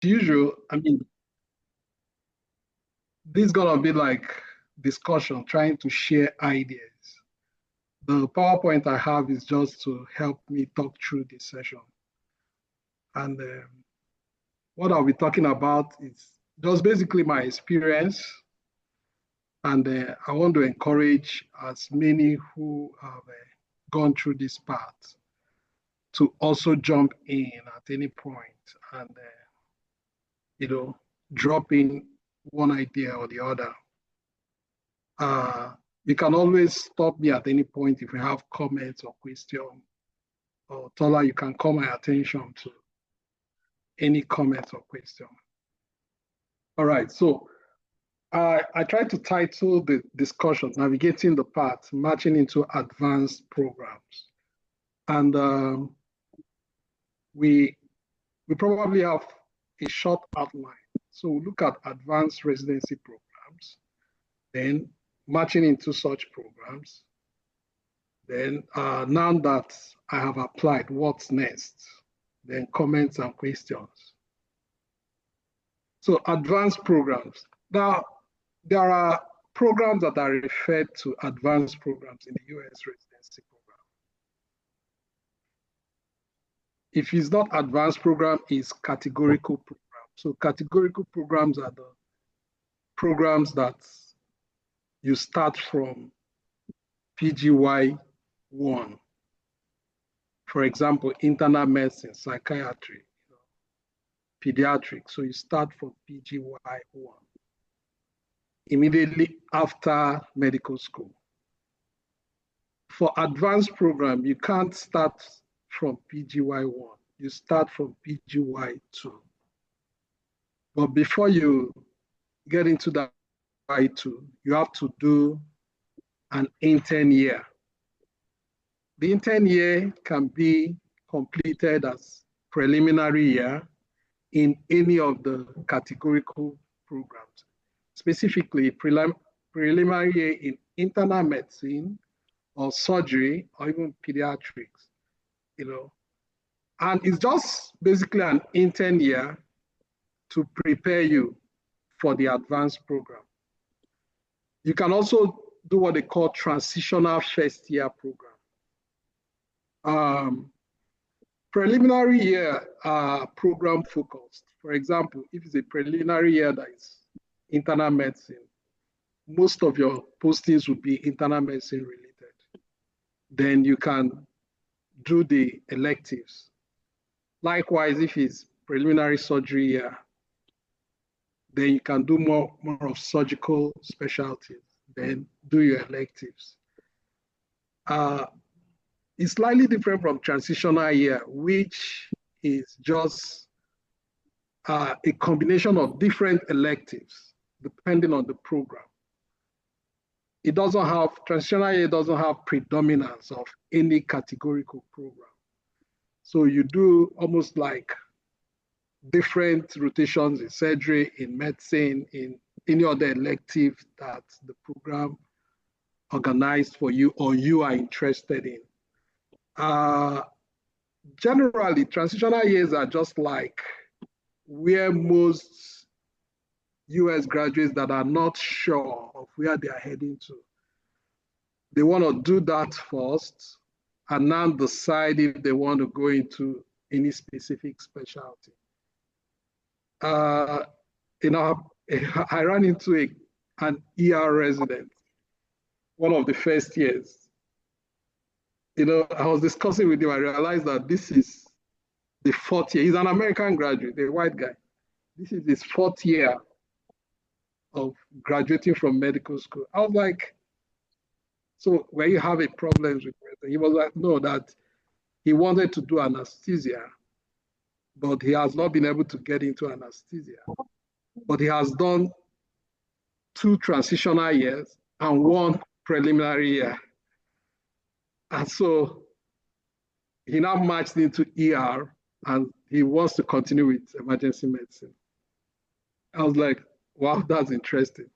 usual, I mean, this is gonna be like discussion, trying to share ideas. The PowerPoint I have is just to help me talk through this session. And what I'll be talking about is just basically my experience. And I want to encourage as many who have gone through this path to also jump in at any point and, drop in one idea or the other. You can always stop me at any point if you have comments or questions. Or Tola, you can call my attention to any comments or question. All right, so I tried to title the discussion, Navigating the Path, Marching into Advanced Programs. And we probably have a short outline. So we'll look at advanced residency programs, then marching into such programs. Then now that I have applied, what's next? Then comments and questions. So advanced programs. Now, there are programs that are referred to advanced programs in the US residency program. If it's not advanced program, it's categorical program. So categorical programs are the programs that you start from PGY 1. For example, internal medicine, psychiatry, pediatrics. So you start from PGY 1 immediately after medical school. For advanced program, you can't start from PGY 1. You start from PGY 2. But before you get into that Y2, you have to do an intern year. The intern year can be completed as preliminary year in any of the categorical programs, specifically preliminary year in internal medicine or surgery or even pediatrics, And it's just basically an intern year to prepare you for the advanced program. You can also do what they call transitional first year program. Preliminary year program focused. For example, if it's a preliminary year that is internal medicine, most of your postings would be internal medicine related. Then you can do the electives. Likewise, if it's preliminary surgery year, then you can do more of surgical specialties, then do your electives. It's slightly different from transitional year, which is just a combination of different electives depending on the program. It doesn't have, transitional year doesn't have predominance of any categorical program. So you do almost like different rotations in surgery, in medicine, in any other elective that the program organized for you or you are interested in. Generally, transitional years are just like where most US graduates that are not sure of where they are heading to, they want to do that first and now decide if they want to go into any specific specialty. I ran into an ER resident one of the first years. I was discussing with him, I realized that this is the fourth year. He's an American graduate, a white guy. This is his fourth year of graduating from medical school. I was like, so were you having problems with it? He was like, no, that he wanted to do anesthesia, but he has not been able to get into anesthesia. But he has done 2 transitional years and 1 preliminary year. And so he now marched into ER and he wants to continue with emergency medicine. I was like, wow, that's interesting.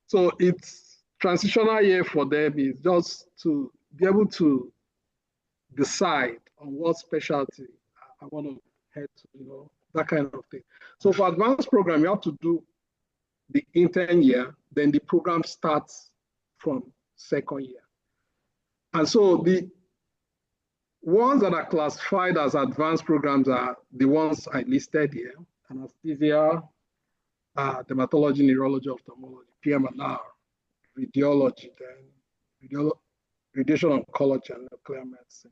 So it's transitional year for them is just to be able to decide on what specialty I want to head to, that kind of thing. So for advanced program, you have to do the intern year, then the program starts from second year. And so the ones that are classified as advanced programs are the ones I listed here: anesthesia, dermatology, neurology, ophthalmology, PM&R, radiology, then radiation oncology, and nuclear medicine.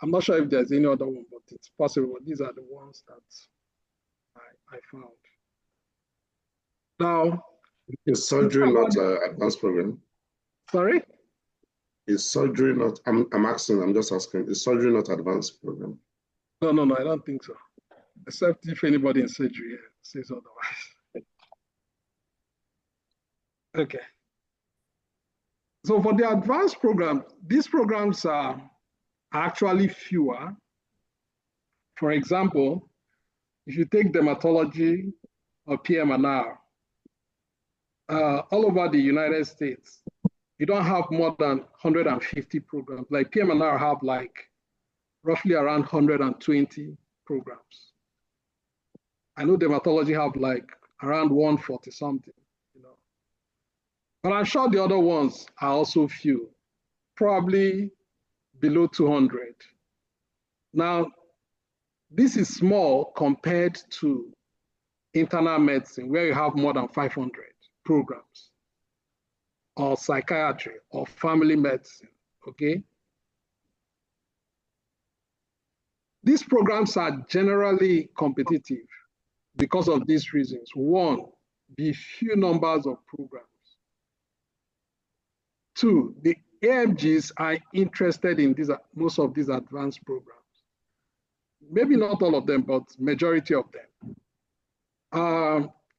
I'm not sure if there's any other one, but it's possible. These are the ones that I found. Now, is surgery not an advanced program? Sorry? Is surgery not, I'm just asking, is surgery not advanced program? No, I don't think so. Except if anybody in surgery says otherwise. Okay. So for the advanced program, these programs are actually fewer. For example, if you take dermatology or PM&R, all over the United States, you don't have more than 150 programs. Like PM&R have like roughly around 120 programs. I know dermatology have like around 140 something, you know. But I'm sure the other ones are also few, probably below 200. Now, this is small compared to internal medicine, where you have more than 500 programs, or psychiatry, or family medicine, okay? These programs are generally competitive because of these reasons. One, the few numbers of programs. Two, the AMGs are interested in most of these advanced programs. Maybe not all of them, but majority of them.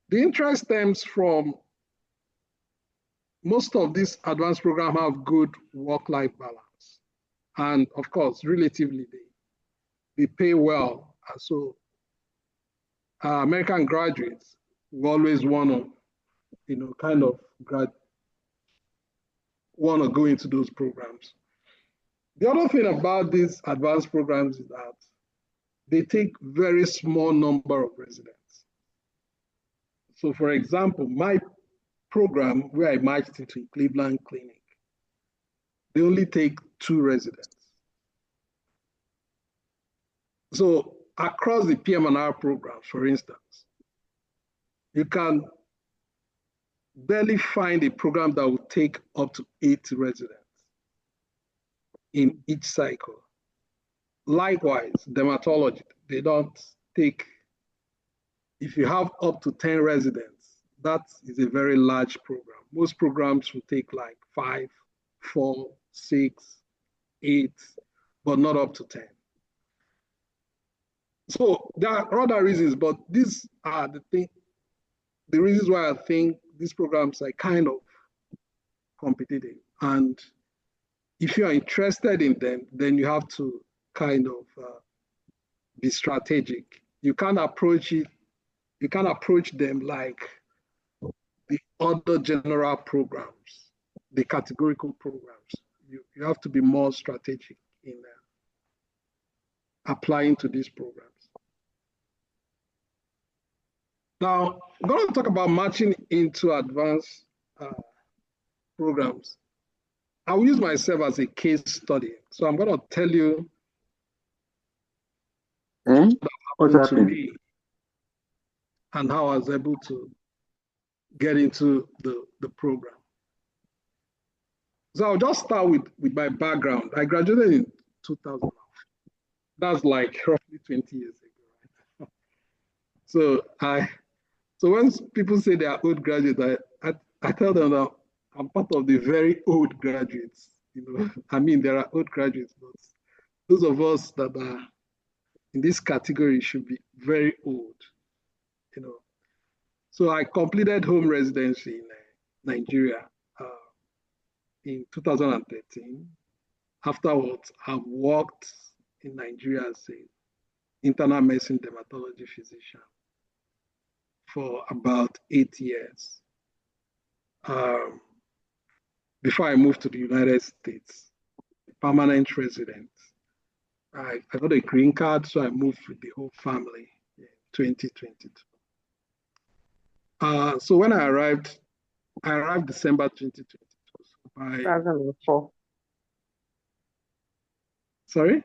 The interest stems from most of these advanced programs have good work-life balance. And of course, relatively, they pay well. And so American graduates will always want to, want to go into those programs. The other thing about these advanced programs is that they take very small number of residents. So for example, my program where I matched into in Cleveland Clinic, they only take 2 residents. So across the PM&R programs, for instance, you can barely find a program that will take up to 8 residents in each cycle. Likewise, dermatology, they don't take, if you have up to 10 residents, that is a very large program. Most programs will take like 5, 4, 6, 8, but not up to 10. So there are other reasons, but these are the reasons why I think these programs are kind of competitive. And if you are interested in them, then you have to kind of be strategic. You can't approach them like the other general programs, the categorical programs. You have to be more strategic in applying to these programs. Now, I'm going to talk about matching into advanced programs. I'll use myself as a case study. So I'm going to tell you what happened to me and how I was able to get into the program. So I'll just start with my background. I graduated in 2000. That's like roughly 20 years ago. Right? So when people say they are old graduates, I tell them that I'm part of the very old graduates. I mean, there are old graduates, but those of us that are in this category should be very old. So I completed home residency in Nigeria in 2013. Afterwards, I've worked in Nigeria as an internal medicine dermatology physician for about 8 years before I moved to the United States, a permanent resident. I got a green card, so I moved with the whole family. 2022. So when I arrived December 2022. So by 2004. Sorry?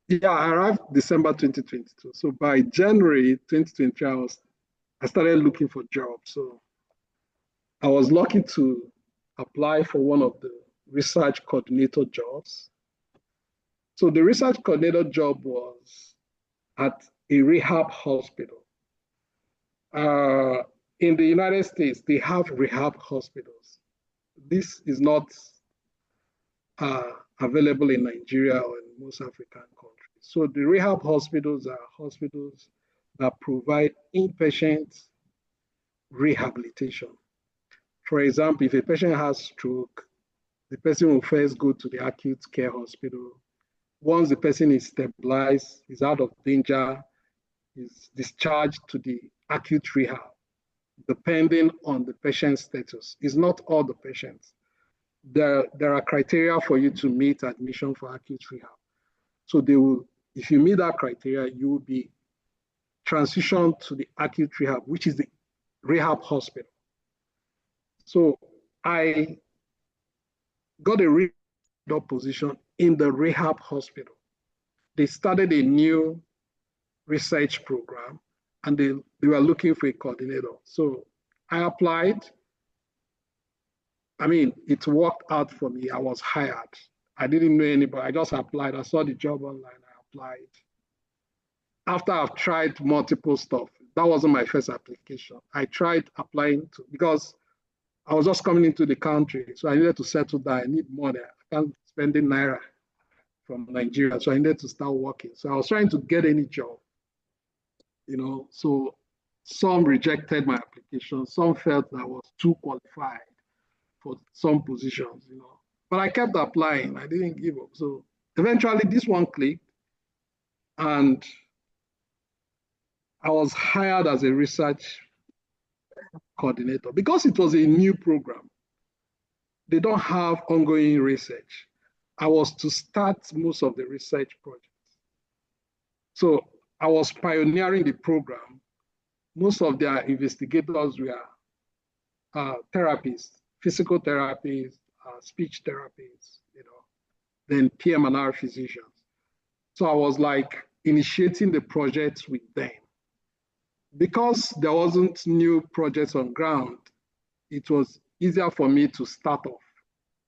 Yeah, I arrived December 2022. So by January 2023, I started looking for jobs. So I was lucky to apply for one of the research coordinator jobs. So the research coordinator job was at a rehab hospital. In the United States, they have rehab hospitals. This is not available in Nigeria or in most African countries. So the rehab hospitals are hospitals that provide inpatient rehabilitation. For example, if a patient has stroke, the person will first go to the acute care hospital. Once the person is stabilized, is out of danger, is discharged to the acute rehab, depending on the patient's status. It's not all the patients. There are criteria for you to meet admission for acute rehab. So they will, if you meet that criteria, you will be transitioned to the acute rehab, which is the rehab hospital. So I got a rehab position in the rehab hospital. They started a new research program and they were looking for a coordinator. So I applied. I mean, it worked out for me. I was hired. I didn't know anybody. I just applied. I saw the job online. I applied. After I've tried multiple stuff, that wasn't my first application. I tried applying to, because I was just coming into the country. So I needed to settle down. I need money. I can't spend in Naira from Nigeria. So I needed to start working. So I was trying to get any job, you know. So some rejected my application. Some felt that I was too qualified for some positions, you know. But I kept applying. I didn't give up. So eventually this one clicked and I was hired as a research coordinator because it was a new program. They don't have ongoing research. I was to start most of the research projects. So I was pioneering the program. Most of their investigators were therapists, physical therapists, speech therapists, you know, then PM&R physicians. So I was like initiating the projects with them. Because there wasn't new projects on ground, it was easier for me to start off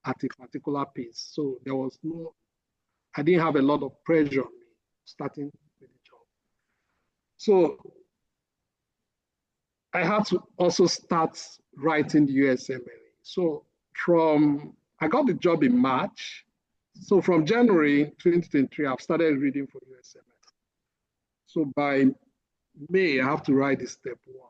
at a particular pace. So there was I didn't have a lot of pressure on me starting with the job. So I had to also start writing the USMLE. So I got the job in March. So from January 2023, I've started reading for USMLE. So by May, I have to write the step 1.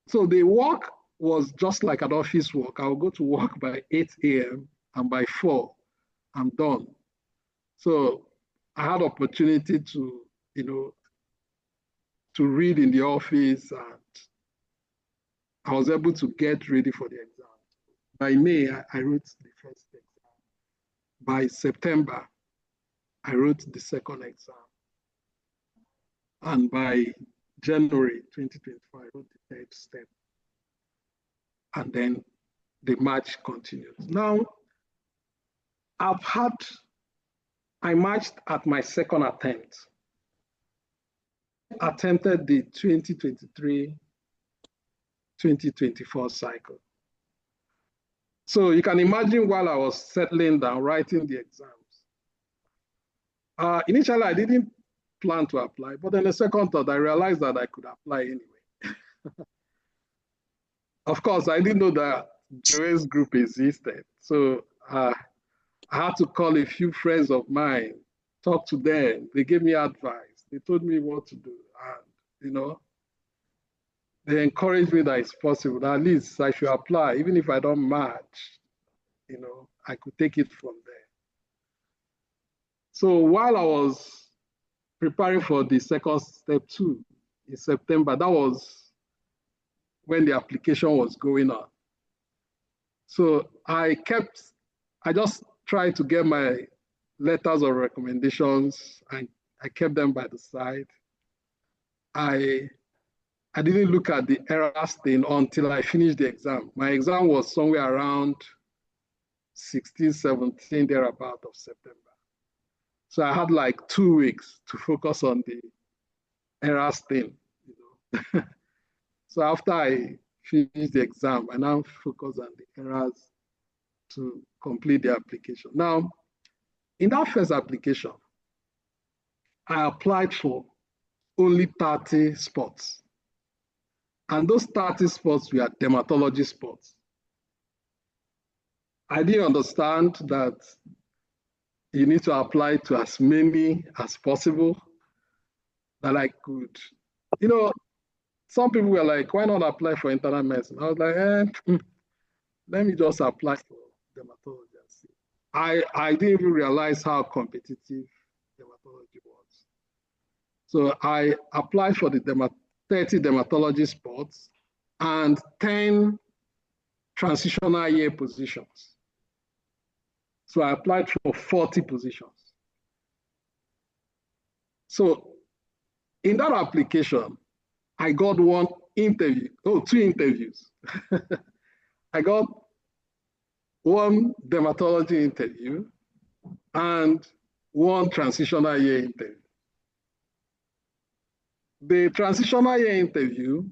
So the work was just like an office work. I'll go to work by 8 a.m. and by 4, I'm done. So I had opportunity to, you know, to read in the office, and I was able to get ready for the exam. By May, I wrote the first exam. By September, I wrote the second exam. And by January 2025, I wrote the third step. And then the march continued. Now, I marched at my second attempt. Attempted the 2023-2024 cycle. So you can imagine while I was settling down, writing the exams. Initially, I didn't plan to apply, but then the second thought, I realized that I could apply anyway. Of course, I didn't know that Joe's group existed. So I had to call a few friends of mine, talk to them. They gave me advice. They told me what to do. And, you know, they encouraged me that it's possible. That at least I should apply. Even if I don't match, you know, I could take it from there. So while I was preparing for the second step 2 in September, that was when the application was going on. So I just tried to get my letters of recommendations, and I kept them by the side. I didn't look at the errors thing until I finished the exam. My exam was somewhere around 16, 17, thereabout of September. So I had like 2 weeks to focus on the errors thing. So after I finished the exam, I now focus on the errors to complete the application. Now, in that first application, I applied for only 30 spots. And those 30 spots were dermatology spots. I didn't understand that you need to apply to as many as possible that I could. Some people were like, why not apply for internal medicine? I was like, let me just apply for dermatology. I didn't even realize how competitive dermatology was. So I applied for the 30 dermatology spots and 10 transitional year positions. So I applied for 40 positions. So in that application, I got two interviews. I got one dermatology interview and one transitional year interview. The transitional year interview,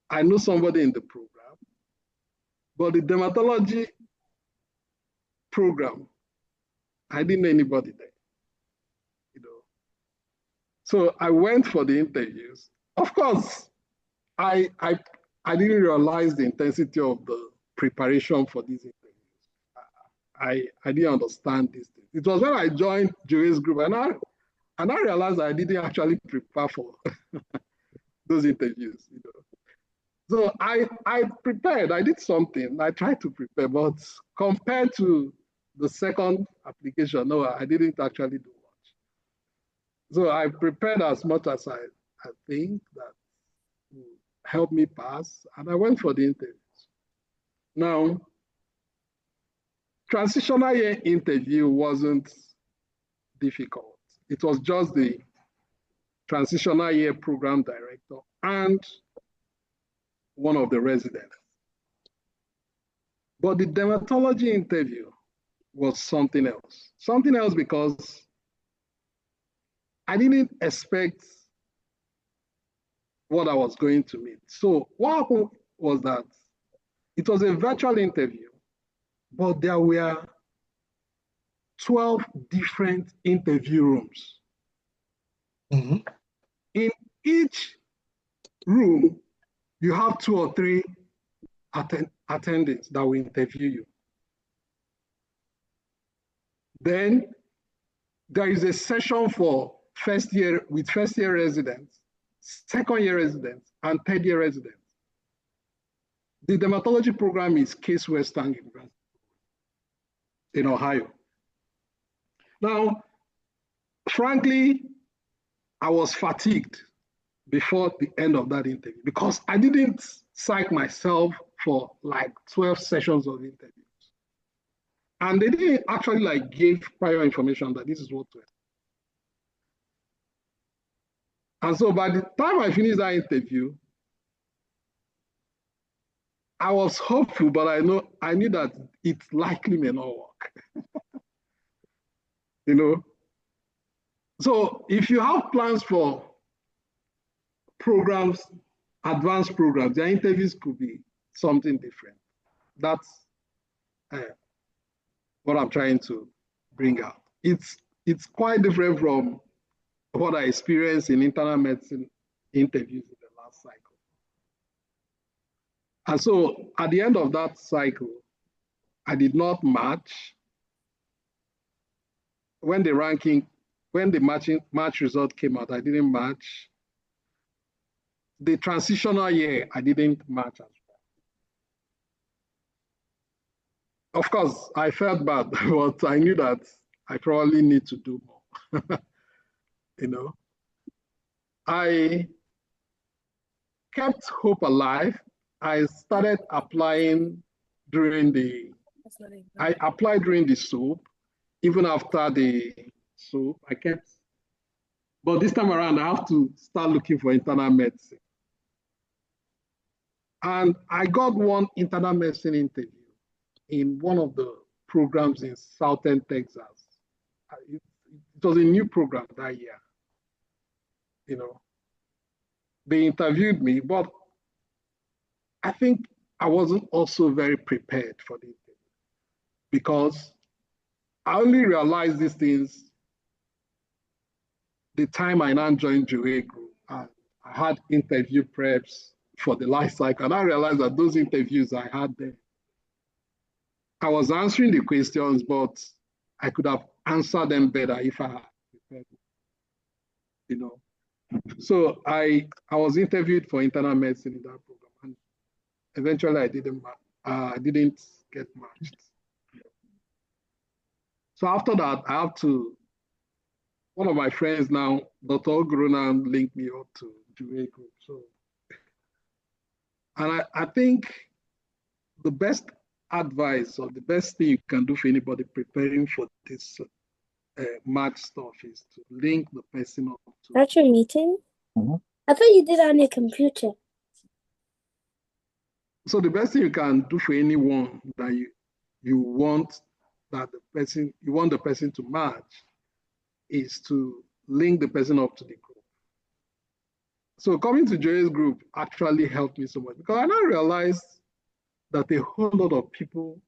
I know somebody in the program, but the dermatology program, I didn't know anybody there. So I went for the interviews. Of course, I didn't realize the intensity of the preparation for these interviews. I didn't understand this thing. It was when I joined Joey's group and I realized I didn't actually prepare for those interviews. So I prepared, I did something, I tried to prepare, but compared to the second application, no, I didn't actually do much. So I prepared as much as I think that would help me pass, and I went for the interviews. Now, transitional year interview wasn't difficult. It was just the transitional year program director and one of the residents. But the dermatology interview was something else. Something else because I didn't expect what I was going to meet. So what happened was that it was a virtual interview, but there were 12 different interview rooms. Mm-hmm. In each room, you have 2 or 3 attendants that will interview you. Then there is a session for first year residents, second year residents, and third year residents. The dermatology program is Case Western University in Ohio. Now, frankly, I was fatigued before the end of that interview because I didn't psych myself for like 12 sessions of interviews. And they didn't actually give prior information that this is what to expect. And so by the time I finished that interview, I was hopeful, but I knew that it likely may not work. So if you have plans for programs, advanced programs, their interviews could be something different. That's what I'm trying to bring out. It's quite different from what I experienced in internal medicine interviews in the last cycle. And so at the end of that cycle, I did not match. When the match result came out, I didn't match. The transitional year, I didn't match as well. Of course, I felt bad, but I knew that I probably need to do more. I kept hope alive. I started applying I applied during the SOAP. Even after the SOAP, I kept But this time around, I have to start looking for internal medicine. And I got one internal medicine interview in one of the programs in Southern Texas. It was a new program that year. You know, they interviewed me, but I think I wasn't also very prepared for the interview because I only realized these things the time I now joined Joe Group. I had interview preps for the life cycle, and I realized that those interviews I had there, I was answering the questions, but I could have answered them better if I had prepared, you know. So I was interviewed for internal medicine in that program, and eventually I didn't get matched. So after that, I have to. One of my friends now, Dr. Okoro, now linked me up to Joe Group. So, and I think the best advice or the best thing you can do for anybody preparing for this match stuff is to link the person up to. That's your meeting? Mm-hmm. I thought you did it on your computer. So the best thing you can do for anyone that you want that you want the person to match is to link the person up to the group. So coming to Joe's group actually helped me so much because I now realized that a whole lot of people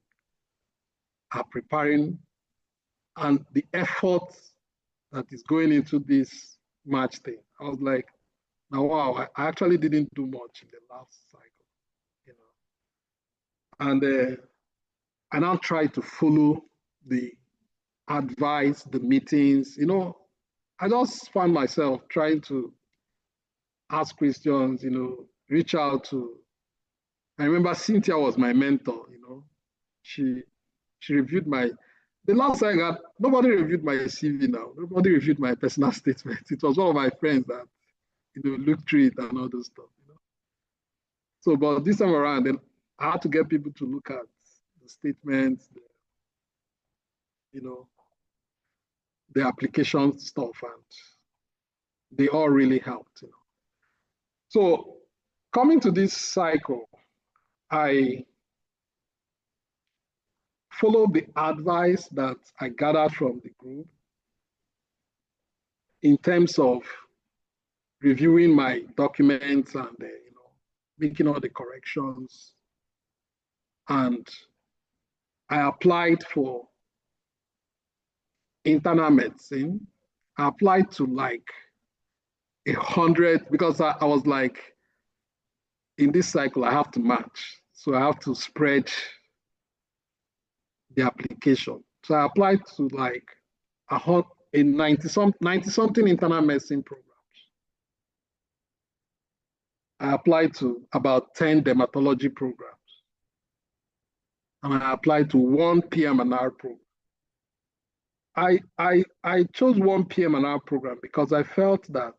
are preparing and the effort that is going into this match thing. I was like, now, wow, I actually didn't do much in the last cycle, you know. And I now try to follow the advice, the meetings, you know. I just found myself trying to ask questions, you know, reach out to. I remember Cynthia was my mentor, you know. She reviewed the last I got, nobody reviewed my CV now. Nobody reviewed my personal statement. It was one of my friends that, you know, looked through it and all those stuff, you know. So, but this time around, then I had to get people to look at the statements, you know, the application stuff, and they all really helped, you know. So coming to this cycle, I followed the advice that I gathered from the group in terms of reviewing my documents and you know, making all the corrections. And I applied for internal medicine. I applied to like 100 because I was like, in this cycle, I have to match. So I have to spread the application. So I applied to like 90 something internal medicine programs. I applied to about 10 dermatology programs. And I applied to one PM&R program. I chose one PM&R program because I felt that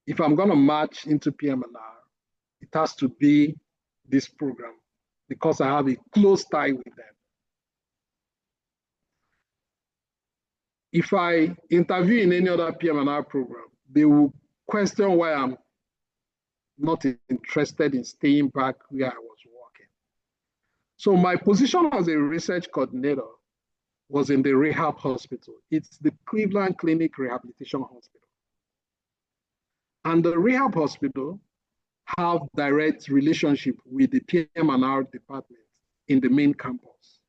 if I'm going to match into PM&R, it has to be this program because I have a close tie with them. If I interview in any other PM&R program, they will question why I'm not interested in staying back where I was working. So my position as a research coordinator was in the rehab hospital. It's the Cleveland Clinic Rehabilitation Hospital. And the rehab hospital have direct relationship with the PM&R department in the main campus.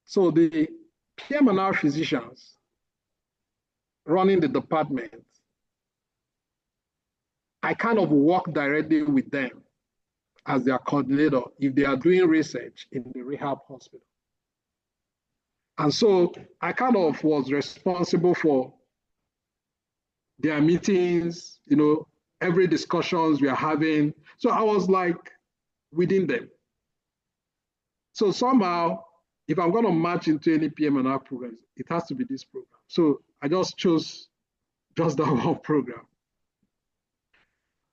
So the PM&R physicians running the department, I kind of work directly with them as their coordinator if they are doing research in the rehab hospital. And so I kind of was responsible for their meetings, you know, every discussions we are having. So I was like within them. So somehow, if I'm going to match into any PM&R programs, it has to be this program. So I just chose just that one program.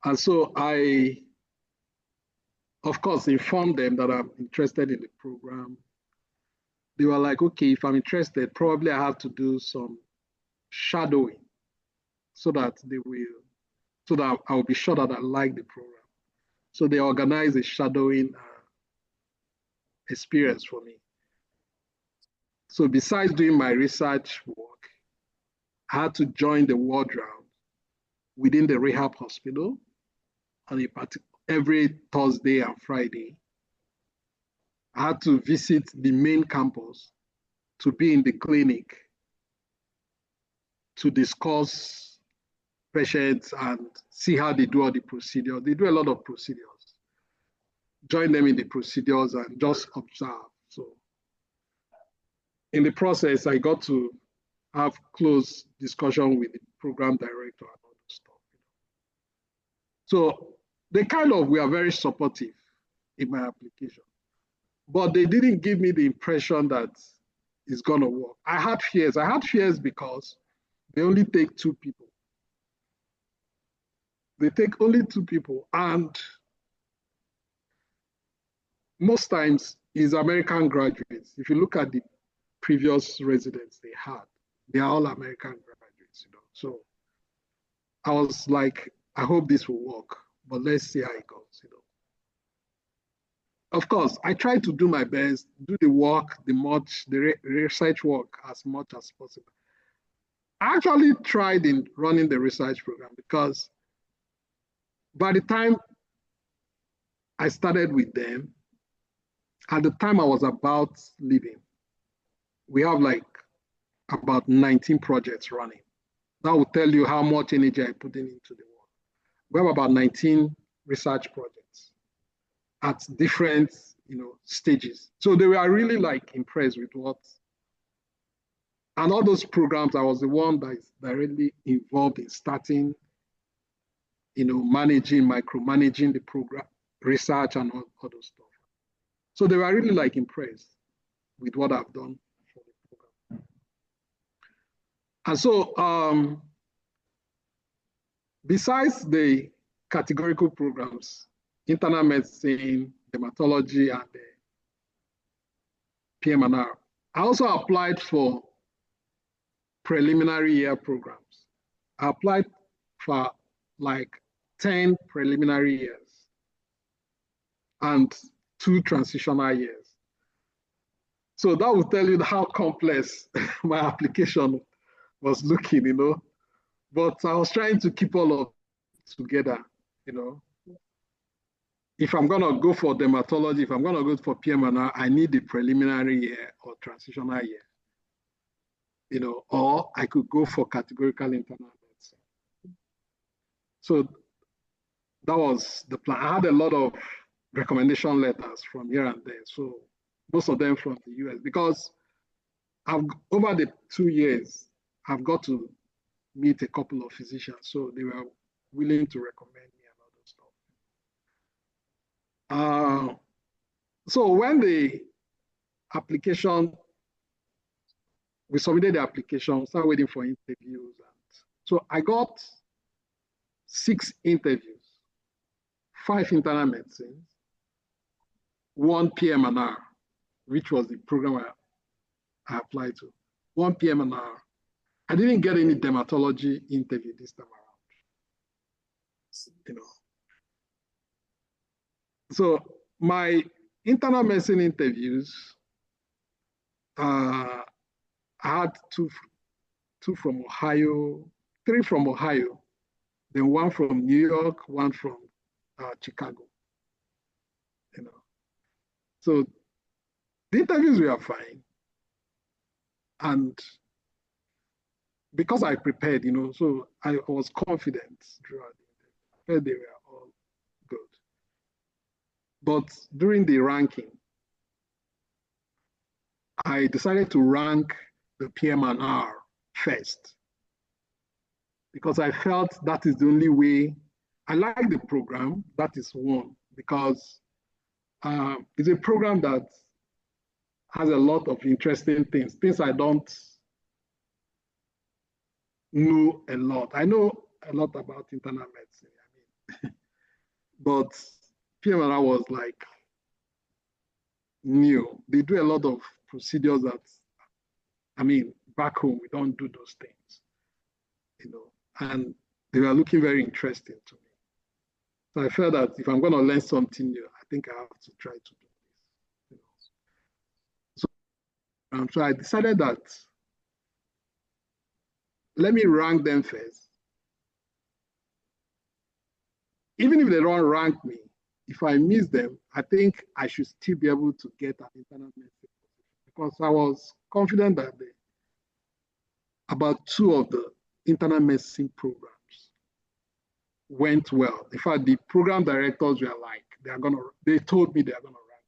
And so I, of course, informed them that I'm interested in the program. They were like, okay, if I'm interested, probably I have to do some shadowing so that I'll be sure that I like the program. So they organized a shadowing experience for me. So besides doing my research work, I had to join the ward round within the rehab hospital on every Thursday and Friday. I had to visit the main campus to be in the clinic to discuss patients and see how they do all the procedures. They do a lot of procedures. Join them in the procedures and just observe. So in the process, I got to have close discussion with the program director and all that stuff. So they were very supportive in my application, but they didn't give me the impression that it's gonna work. I had fears. I had fears because they only take 2 people. They take only 2 people, and most times is American graduates. If you look at the previous residents they had, they are all American graduates, So I was like, I hope this will work, but let's see how it goes, Of course, I tried to do my best, do the work, the research work as much as possible. I actually tried in running the research program because by the time I started with them, at the time I was about leaving, we have like about 19 projects running. That will tell you how much energy I put into the work. We have about 19 research projects at different, stages. So they were really like impressed with and all those programs, I was the one that is directly involved in starting, micromanaging the program, research and all those stuff. So they were really like impressed with what I've done for the program. And so besides the categorical programs, internal medicine, dermatology, and the PM&R, I also applied for preliminary year programs. I applied for like 10 preliminary years and 2 transitional years. So that will tell you how complex my application was looking, But I was trying to keep all of it together, If I'm gonna go for dermatology, if I'm gonna go for PM&R, I need the preliminary year or transitional year, or I could go for categorical internal medicine. So that was the plan. I had a lot of recommendation letters from here and there. So most of them from the US, because over the 2 years, I've got to meet a couple of physicians. So they were willing to recommend me and all those stuff. So when the application, we submitted the application, started waiting for interviews. So I got 6 interviews, 5 internal medicine, 1 PM&R, which was the program I applied to, 1 PM&R. I didn't get any dermatology interview this time around, So my internal medicine interviews, I had two from Ohio, 3 from Ohio, then 1 from New York, 1 from Chicago, So the interviews were fine. And because I prepared, so I was confident throughout the interview. They were all good. But during the ranking, I decided to rank the PM&R first because I felt that is the only way. I like the program, that is one, because it's a program that has a lot of interesting things I don't know a lot. I know a lot about internal medicine, but PM&R was like new. They do a lot of procedures that, back home, we don't do those things. and they were looking very interesting to me. So I felt that if I'm going to learn something new, I think I have to try to do this. So I decided that let me rank them first. Even if they don't rank me, if I miss them, I think I should still be able to get an internal medicine because I was confident that about 2 of the internal medicine programs went well. In fact, the program directors were like, they told me they are gonna rank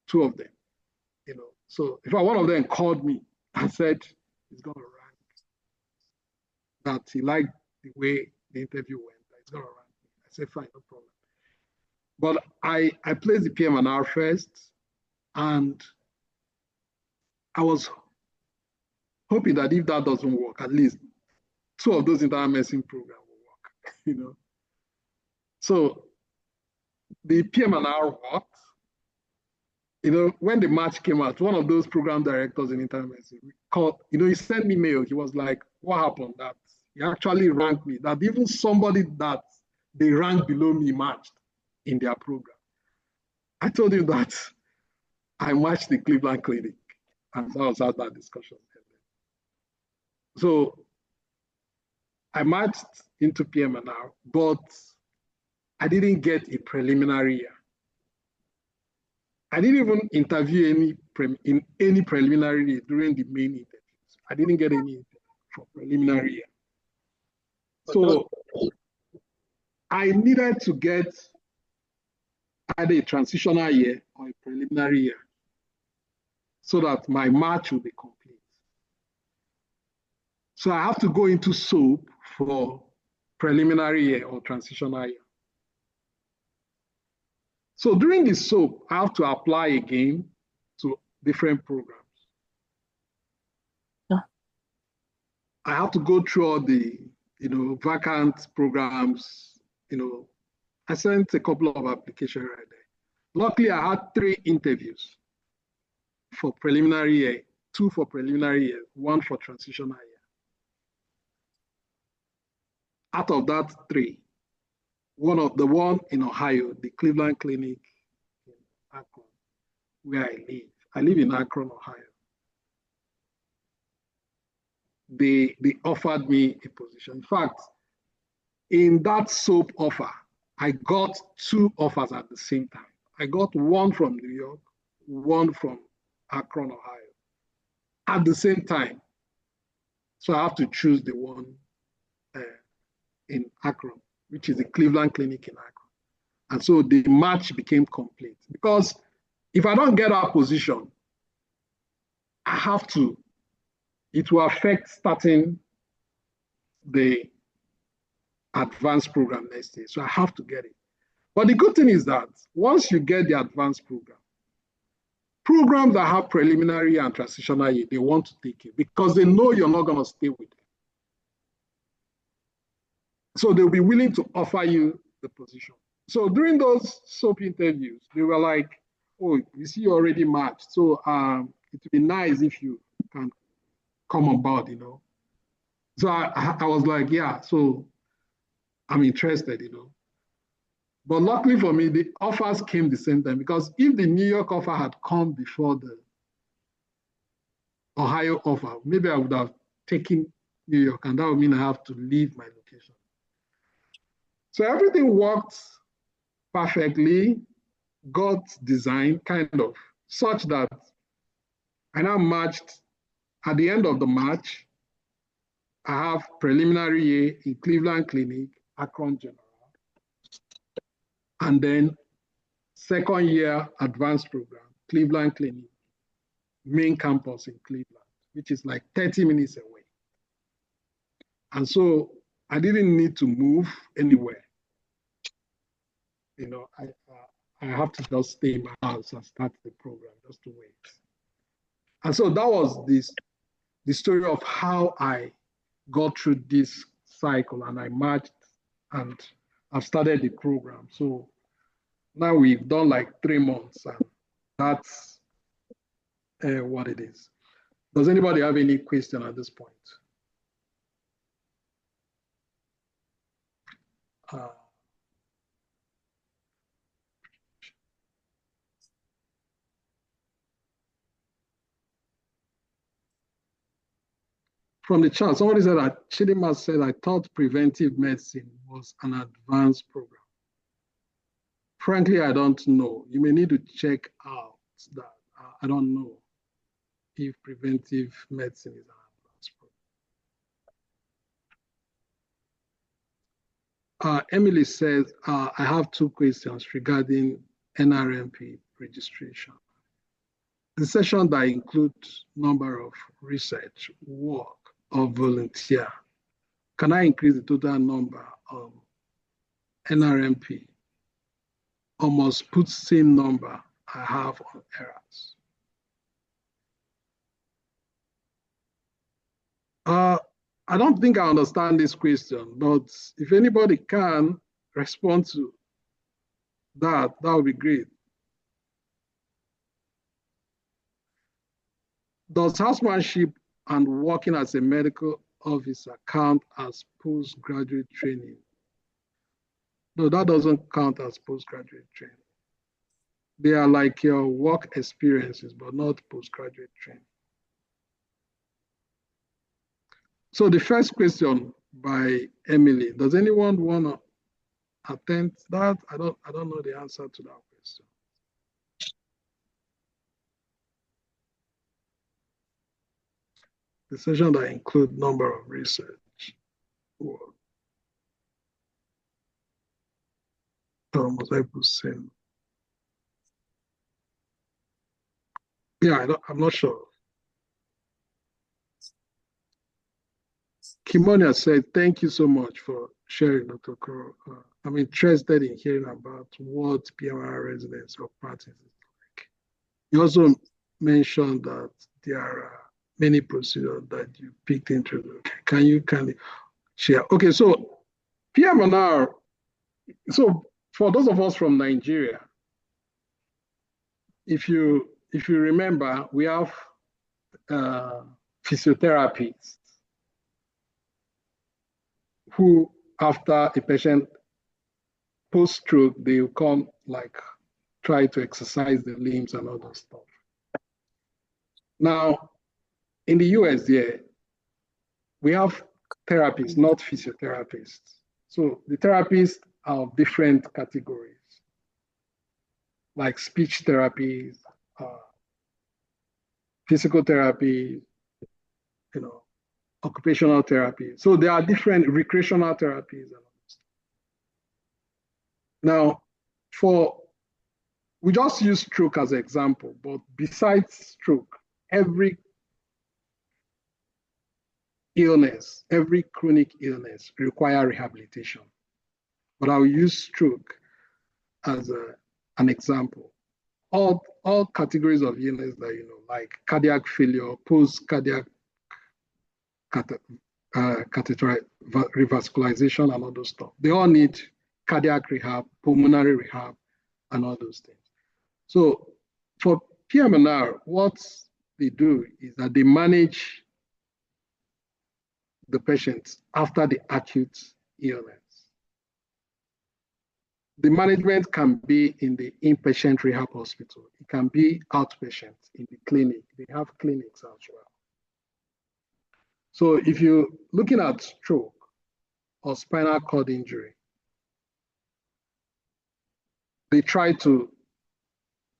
2 of them, So if one of them called me and said he's gonna rank, that he liked the way the interview went, that he's gonna rank me, I said fine, no problem. But I placed the PM&R first, and I was hoping that if that doesn't work, at least 2 of those internal medicine programs will work, So the PM&R worked. When the match came out, one of those program directors in internal medicine called, he sent me mail. He was like, what happened? That he actually ranked me, that even somebody that they ranked below me matched in their program. I told him that I matched the Cleveland Clinic, and that was how that discussion ended. So I matched into PM&R, but I didn't get a preliminary year. I didn't even interview in any preliminary during the main interviews. I didn't get any for preliminary year. So I needed to get either a transitional year or a preliminary year so that my match will be complete. So I have to go into SOAP for preliminary year or transitional year. So during the SOAP, I have to apply again to different programs. Yeah. I have to go through all the, vacant programs. I sent a couple of applications right there. Luckily, I had 3 interviews for preliminary year, 2 for preliminary year, 1 for transitional year. Out of that 3, one in Ohio, the Cleveland Clinic in Akron, where I live. I live in Akron, Ohio. They offered me a position. In fact, in that SOAP offer, I got 2 offers at the same time. I got 1 from New York, 1 from Akron, Ohio, at the same time. So I have to choose the one in Akron, which is the Cleveland Clinic in Akron. And so the match became complete. Because if I don't get our position, it will affect starting the advanced program next year. So I have to get it. But the good thing is that once you get the advanced program, programs that have preliminary and transitional year, they want to take you because they know you're not going to stay with them. So they'll be willing to offer you the position. So during those SOAP interviews, they were like, oh, you see, you already matched. So it would be nice if you can come on board, So I was like, yeah, so I'm interested, But luckily for me, the offers came the same time because if the New York offer had come before the Ohio offer, maybe I would have taken New York, and that would mean I have to leave my location. So everything worked perfectly, got designed kind of such that I now matched. At the end of the match, I have preliminary year in Cleveland Clinic, Akron General, and then 2nd year advanced program, Cleveland Clinic, main campus in Cleveland, which is like 30 minutes away. And so I didn't need to move anywhere. I have to just stay in my house and start the program just to wait. And so that was the story of how I got through this cycle and I matched and I've started the program. So now we've done like 3 months and that's what it is. Does anybody have any question at this point? from the chat, somebody said that Chidima said, I thought preventive medicine was an advanced program. Frankly, I don't know. You may need to check out that. I don't know if preventive medicine is an advanced program. Emily says, I have two questions regarding NRMP registration. The session that includes number of research, work, or volunteer, can I increase the total number of NRMP or must put same number I have on errors? I don't think I understand this question, but if anybody can respond to that, that would be great. Does housemanship and working as a medical officer count as postgraduate training? No, that doesn't count as postgraduate training. They are like your work experiences, but not postgraduate training. So the first question by Emily, does anyone want to attempt that? I don't know the answer to that question. The session that include number of research work. Was I saying? Yeah, I'm not sure. Kimonia said, thank you so much for sharing, Dr. Okoro. I'm interested in hearing about what PMR residence or practice is like. You also mentioned that there are many procedures that you picked into. Can you kindly share? Okay, so PMR, so for those of us from Nigeria, if you remember, we have physiotherapists who, after a patient post-stroke, they will come like try to exercise the limbs and other stuff. Now, in the US, yeah, we have therapists, not physiotherapists. So the therapists are of different categories, like speech therapies, physical therapy, occupational therapy. So there are different recreational therapies. Now, we just use stroke as an example, but besides stroke, every illness, every chronic illness requires rehabilitation. But I'll use stroke as an example. All categories of illness that you know, like cardiac failure, post-cardiac catheter revascularization and all those stuff. They all need cardiac rehab, pulmonary rehab, and all those things. So for PM&R, what they do is that they manage the patients after the acute illness. The management can be in the inpatient rehab hospital. It can be outpatient in the clinic. They have clinics as well. So if you're looking at stroke or spinal cord injury, they try to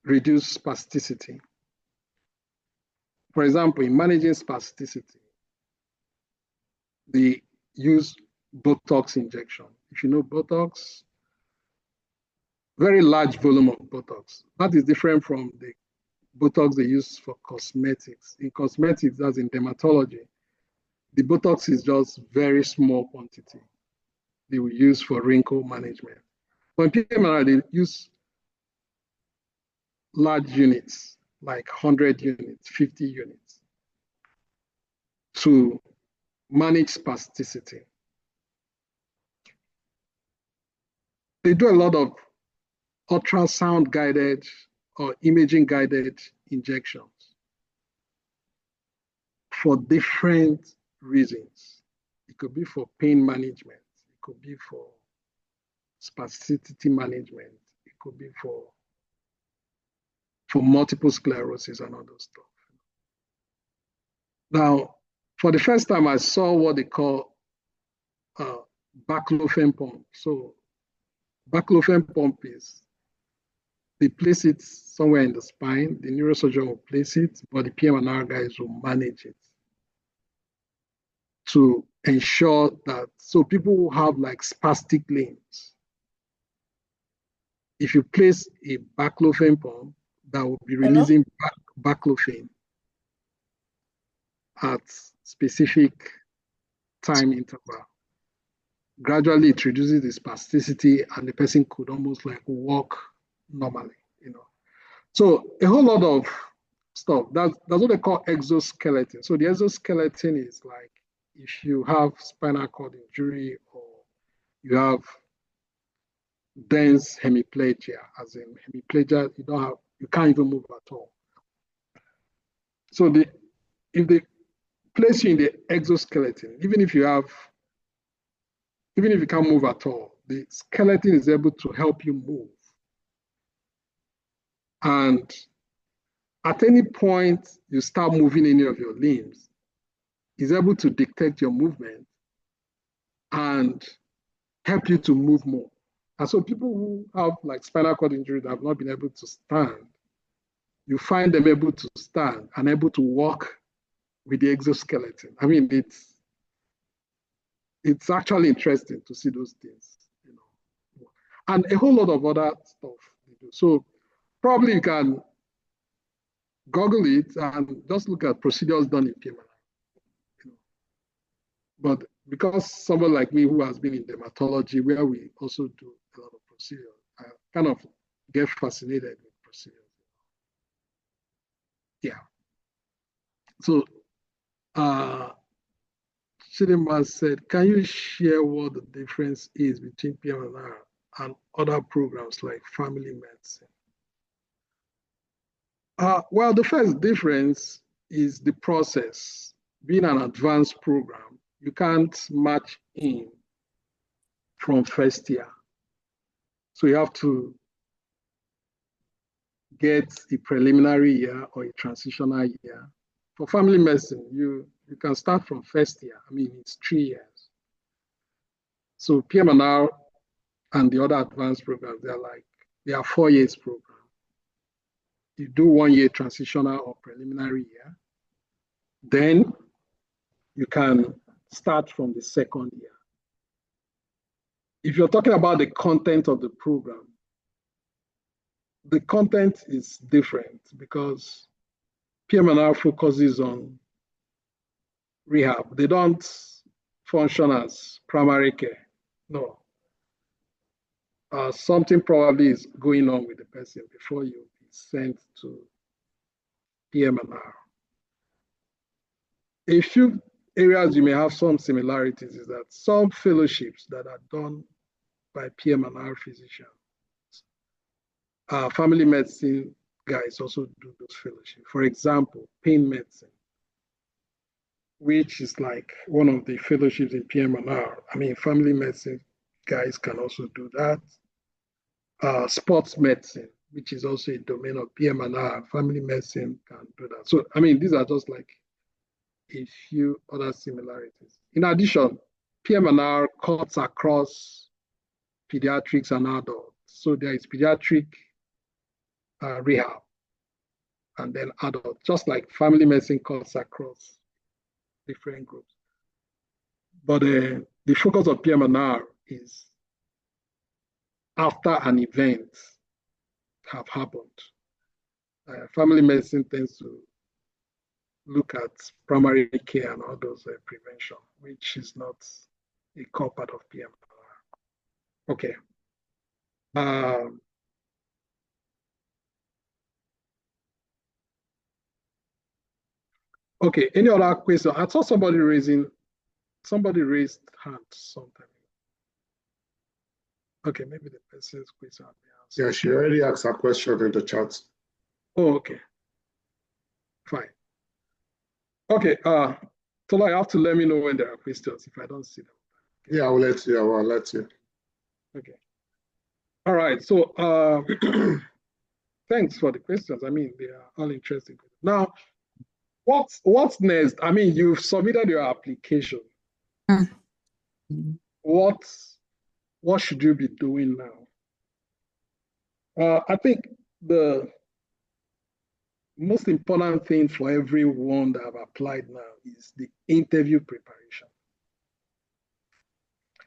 reduce spasticity. For example, in managing spasticity, they use Botox injection. If you know Botox, very large volume of Botox. That is different from the Botox they use for cosmetics. In cosmetics, that's in dermatology, the Botox is just very small quantity they will use for wrinkle management. But in PMR, they use large units, like 100 units, 50 units, to manage spasticity. They do a lot of ultrasound guided or imaging guided injections for different reasons. It could be for pain management. It could be for spasticity management. It could be for multiple sclerosis and other stuff. Now, for the first time, I saw what they call baclofen pump. So baclofen pump is, they place it somewhere in the spine, the neurosurgeon will place it, but the PM&R guys will manage it to ensure that, so people who have like spastic limbs, if you place a baclofen pump, that will be releasing baclofen at specific time interval. Gradually, it reduces the spasticity, and the person could almost like walk normally, you know. So a whole lot of stuff. That's what they call exoskeleton. So the exoskeleton is like if you have spinal cord injury or you have dense hemiplegia, as in hemiplegia, you can't even move at all. So if they place you in the exoskeleton, even if you can't move at all, the skeleton is able to help you move. And at any point you start moving any of your limbs, it's able to dictate your movement and help you to move more. And so people who have like spinal cord injury that have not been able to stand, you find them able to stand and able to walk with the exoskeleton. I mean, it's actually interesting to see those things, you know, and a whole lot of other stuff they do. So probably you can Google it and just look at procedures done in PMI. You know. But because someone like me who has been in dermatology, where we also do a lot of procedures, I kind of get fascinated with procedures. Yeah. So Chidinma said, can you share what the difference is between PM&R and other programs like family medicine? Well, the first difference is the process. Being an advanced program, you can't match in from first year. So you have to get a preliminary year or a transitional year. For family medicine, you can start from first year. I mean, it's 3 years. So PM&R and the other advanced programs, they are 4 years program. You do 1 year transitional or preliminary year. Then you can start from the second year. If you're talking about the content of the program, the content is different because PM&R focuses on rehab. They don't function as primary care. No. Something probably is going on with the person before you be sent to PM&R. A few areas you may have some similarities is that some fellowships that are done by PM&R physicians, family medicine guys also do those fellowships. For example, pain medicine, which is like one of the fellowships in PM&R. I mean, family medicine guys can also do that. Sports medicine, which is also a domain of PM&R, family medicine can do that. So, I mean, these are just like a few other similarities. In addition, PM&R cuts across pediatrics and adults. So there is pediatric rehab and then adult, just like family medicine cuts across different groups. But the focus of PM&R is after an event have happened. Family medicine tends to look at primary care and all those prevention, which is not a core part of PM&R. Okay. Okay, any other question? I saw somebody raised hand sometime. Okay, maybe the person's question will be answered. Yeah, she already asked her question in the chat. Oh, okay. Fine. Okay, Tola, you have to let me know when there are questions if I don't see them. Yeah, I'll let you. Okay. All right. So thanks for the questions. I mean, they are all interesting. Now, what's next? I mean, you've submitted your application. What should you be doing now? I think the most important thing for everyone that have applied now is the interview preparation.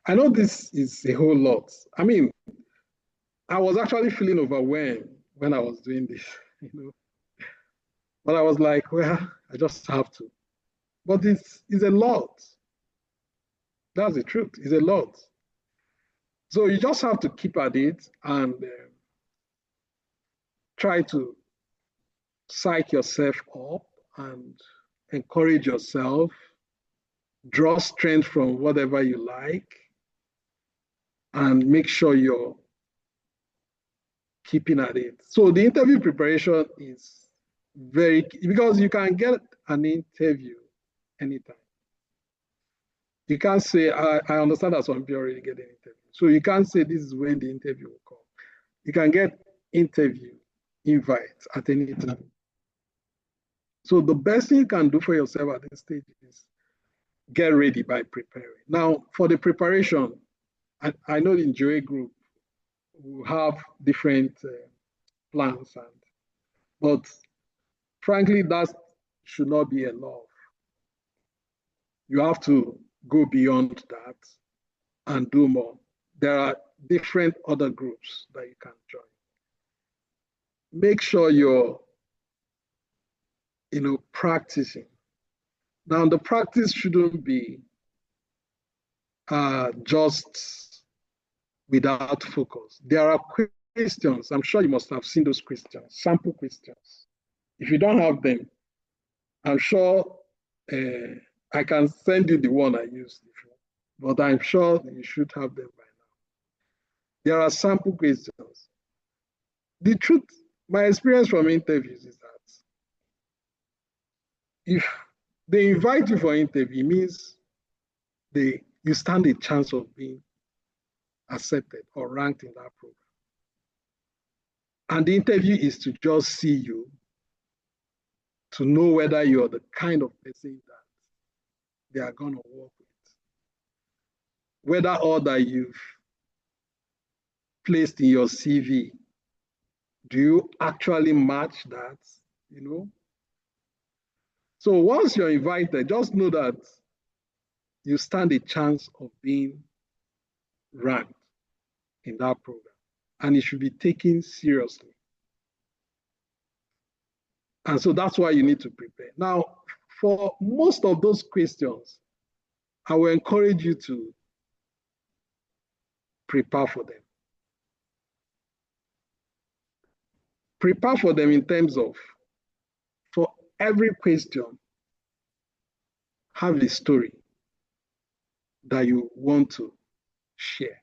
I know this is a whole lot. I mean, I was actually feeling overwhelmed when I was doing this, you know. But I was like, well, I just have to. But it's a lot. That's the truth. It's a lot. So you just have to keep at it and try to psych yourself up and encourage yourself, draw strength from whatever you like, and make sure you're keeping at it. So the interview preparation is very key because you can get an interview anytime. You can't say, I understand that some people already get an interview. So you can't say this is when the interview will come. You can get interview invites at any time. So the best thing you can do for yourself at this stage is get ready by preparing. Now, for the preparation, I know in Joy Group, we have different plans, but frankly, that should not be enough. You have to go beyond that and do more. There are different other groups that you can join. Make sure you're, practicing. Now, the practice shouldn't be just without focus. There are questions. I'm sure you must have seen those questions, sample questions. If you don't have them, I'm sure I can send you the one I used, but I'm sure you should have them by now. There are sample questions. The truth, my experience from interviews is that if they invite you for an interview, it means you stand a chance of being accepted or ranked in that program. And the interview is to just see you, to know whether you're the kind of person that they are going to work with. Whether all that you've placed in your CV, do you actually match that, So once you're invited, just know that you stand a chance of being ranked in that program, and it should be taken seriously. And so that's why you need to prepare. Now, for most of those questions, I will encourage you to prepare for them. Prepare for them in terms of, for every question, have a story that you want to share.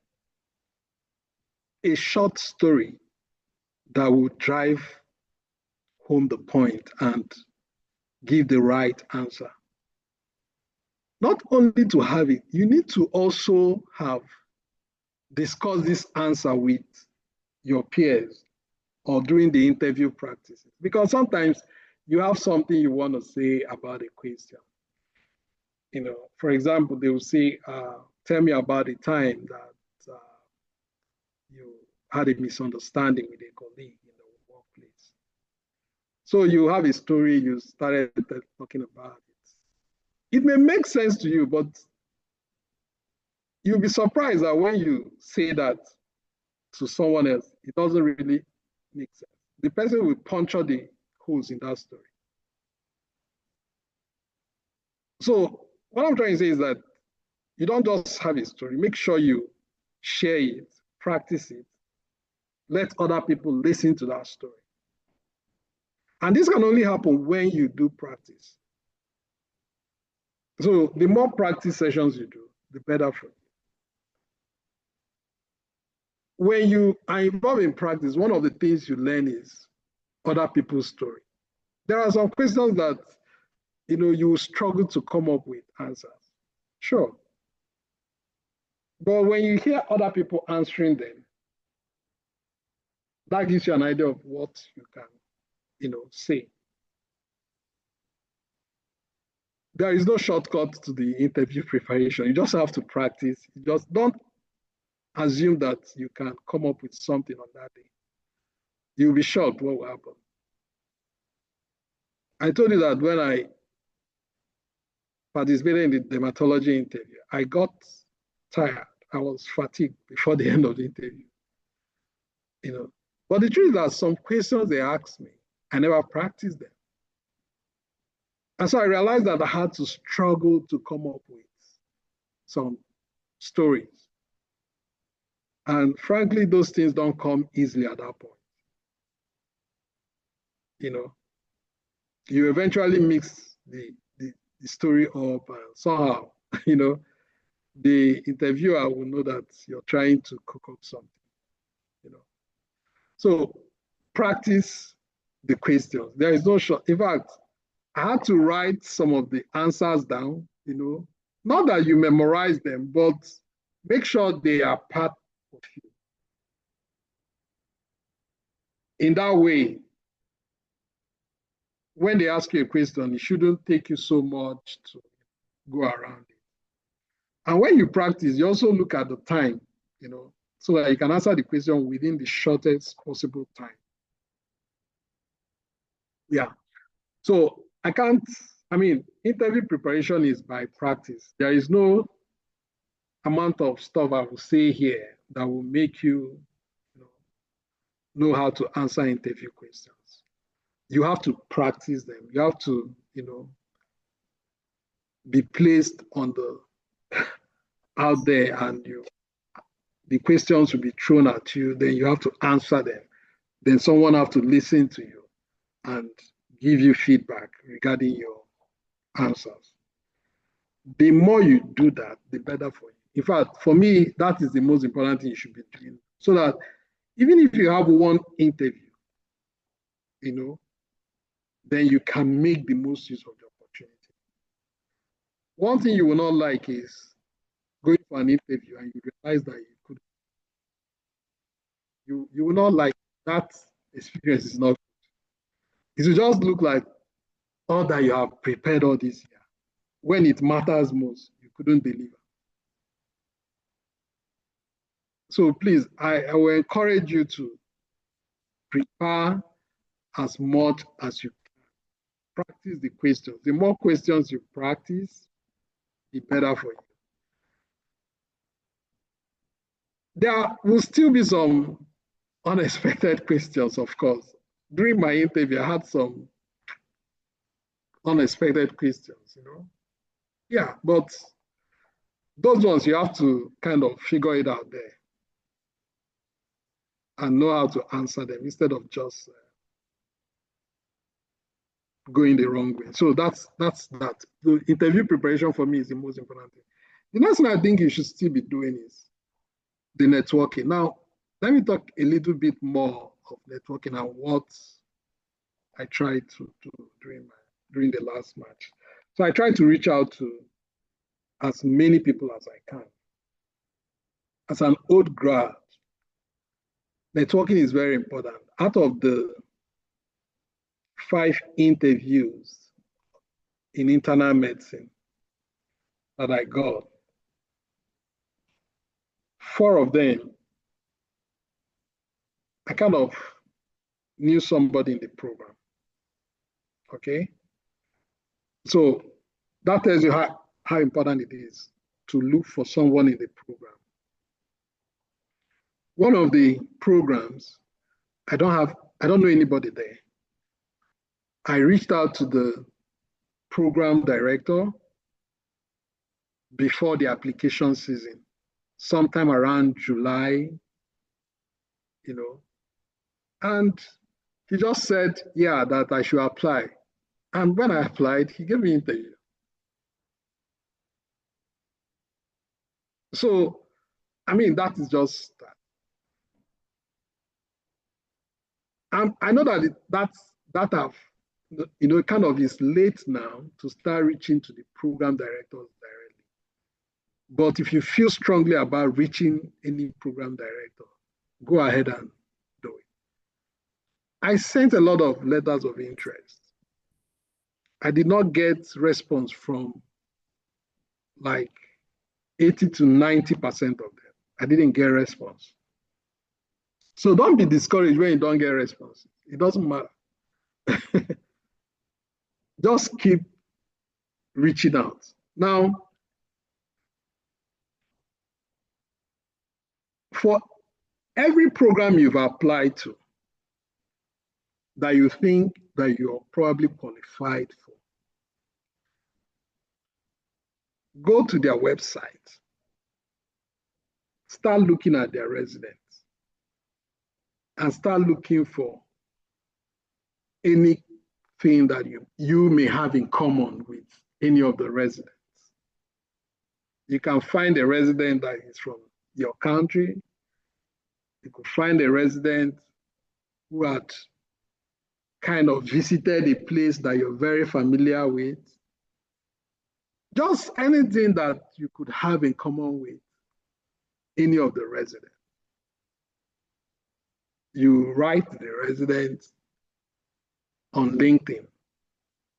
A short story that will drive home the point and give the right answer. Not only to have it, you need to also have discussed this answer with your peers or during the interview practices. Because sometimes you have something you want to say about a question. For example, they will say, tell me about the time that you had a misunderstanding with a colleague in the workplace. So you have a story, you started talking about it. It may make sense to you, but you'll be surprised that when you say that to someone else, it doesn't really make sense. The person will puncture the holes in that story. So what I'm trying to say is that you don't just have a story. Make sure you share it, practice it, let other people listen to that story. And this can only happen when you do practice. So the more practice sessions you do, the better for you. When you are involved in practice, one of the things you learn is other people's story. There are some questions that you struggle to come up with answers. Sure. But when you hear other people answering them, that gives you an idea of what you can, say. There is no shortcut to the interview preparation. You just have to practice. You just don't assume that you can come up with something on that day. You'll be shocked what will happen. I told you that when I participated in the dermatology interview, I got tired. I was fatigued before the end of the interview. But the truth is that some questions they asked me, I never practiced them. And so I realized that I had to struggle to come up with some stories. And frankly, those things don't come easily at that point. You eventually mix the story up, and somehow, the interviewer will know that you're trying to cook up something. So practice the questions. There is no short. In fact, I had to write some of the answers down, not that you memorize them, but make sure they are part of you. In that way, when they ask you a question, it shouldn't take you so much to go around it. And when you practice, you also look at the time, so that you can answer the question within the shortest possible time. Yeah. So interview preparation is by practice. There is no amount of stuff I will say here that will make you, know how to answer interview questions. You have to practice them. You have to, be placed on out there, and the questions will be thrown at you. Then you have to answer them. Then someone have to listen to you and give you feedback regarding your answers. The more you do that, the better for you. In fact, for me, that is the most important thing you should be doing. So that even if you have one interview, then you can make the most use of the opportunity. One thing you will not like is going for an interview and you realize that you could. You will not like that experience is not good. It will just look like all that you have prepared all this year. When it matters most, you couldn't deliver. So please, I will encourage you to prepare as much as you can. Practice the questions. The more questions you practice, the better for you. There will still be some unexpected questions, of course. During my interview, I had some unexpected questions, Yeah, but those ones you have to kind of figure it out there and know how to answer them instead of just going the wrong way. So that's that. The interview preparation for me is the most important thing. The next thing I think you should still be doing is the networking. Now, let me talk a little bit more of networking and what I tried to do during the last match. So I tried to reach out to as many people as I can. As an old grad, networking is very important. Out of the 5 interviews in internal medicine that I got, 4 of them, I kind of knew somebody in the program. Okay? So that tells you how important it is to look for someone in the program. One of the programs, I don't know anybody there. I reached out to the program director before the application season, sometime around July, and he just said, yeah, that I should apply. And when I applied, he gave me an interview. So, that is just that. I know that that have, kind of is late now to start reaching to the program directors directly. But if you feel strongly about reaching any program director, go ahead and do it. I sent a lot of letters of interest. I did not get response from like 80 to 90% of them. I didn't get response. So don't be discouraged when you don't get response. It doesn't matter. Just keep reaching out. Now, for every program you've applied to that you think that you're probably qualified for, go to their website, start looking at their residents, and start looking for anything that you may have in common with any of the residents. You can find a resident that is from your country. You could find a resident who had kind of visited a place that you're very familiar with. Just anything that you could have in common with any of the residents. You write the resident on LinkedIn.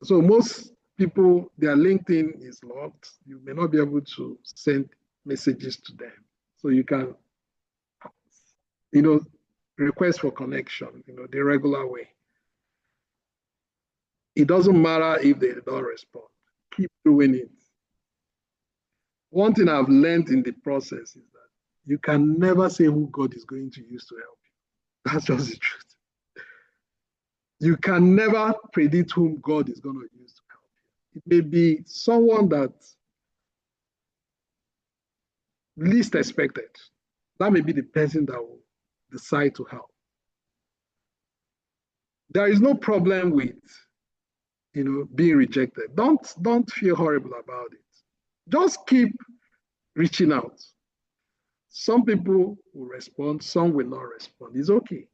So most people, their LinkedIn is locked. You may not be able to send messages to them. So you can, request for connection, the regular way. It doesn't matter if they don't respond. Keep doing it. One thing I've learned in the process is that you can never say who God is going to use to help you. That's just the truth. You can never predict whom God is going to use to help you. It may be someone that least expected. That may be the person that will decide to help. There is no problem with, being rejected. Don't feel horrible about it. Just keep reaching out. Some people will respond, some will not respond. It's okay.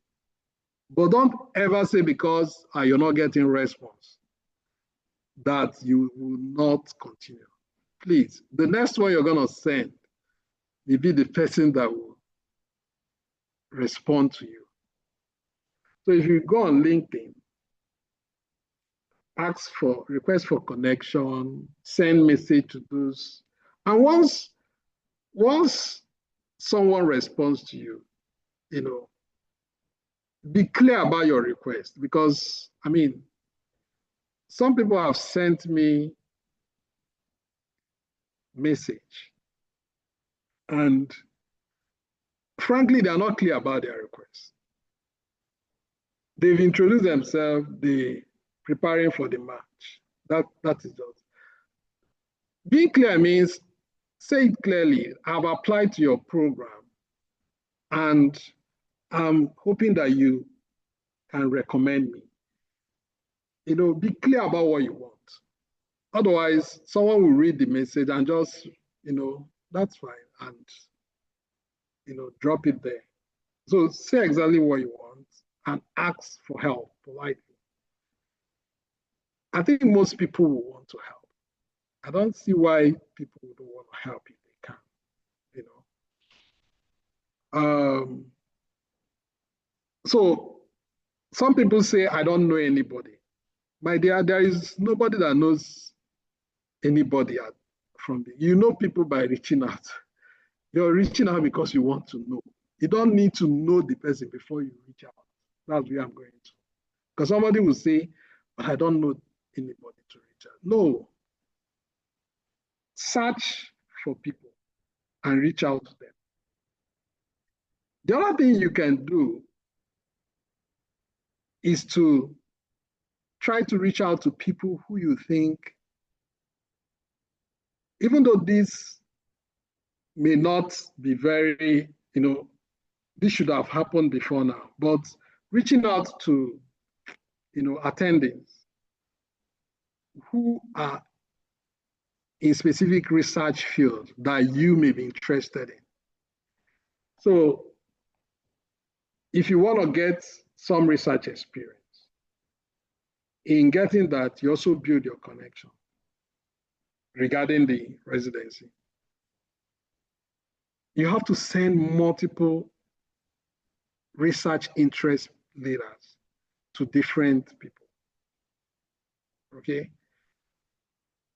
But don't ever say because you're not getting response that you will not continue. Please, the next one you're going to send may be the person that will respond to you. So if you go on LinkedIn, request for connection, send message to those. And once someone responds to you, be clear about your request, because some people have sent me message and frankly, they are not clear about their request. They've introduced themselves, they preparing for the match. That is just. Being clear means say it clearly. I've applied to your program and I'm hoping that you can recommend me. Be clear about what you want. Otherwise, someone will read the message and just, that's fine, and, drop it there. So say exactly what you want and ask for help politely. I think most people will want to help. I don't see why people don't want to help if they can, So some people say, I don't know anybody. My dear, there is nobody that knows anybody from people by reaching out. You're reaching out because you want to know. You don't need to know the person before you reach out. That's where I'm going to. Because somebody will say, but I don't know anybody to reach out. No. Search for people and reach out to them. The other thing you can do is to try to reach out to people who you think, even though this may not be very, this should have happened before now, but reaching out to, attendings who are in specific research fields that you may be interested in. So if you want to get some research experience, in getting that, you also build your connection regarding the residency. You have to send multiple research interest leaders to different people. Okay?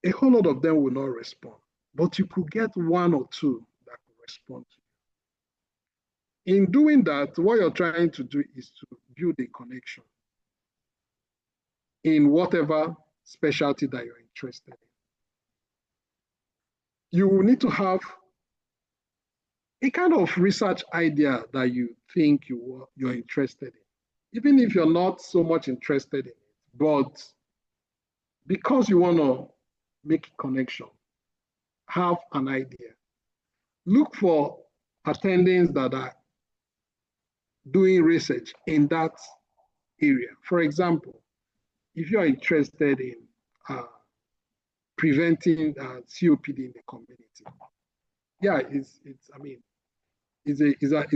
A whole lot of them will not respond, but you could get one or two that could respond to you. In doing that, what you're trying to do is to build a connection in whatever specialty that you're interested in. You will need to have a kind of research idea that you think you're interested in, even if you're not so much interested in it, but because you want to make a connection, have an idea. Look for attendings that are doing research in that area. For example, if you are interested in preventing COPD in the community, yeah, it's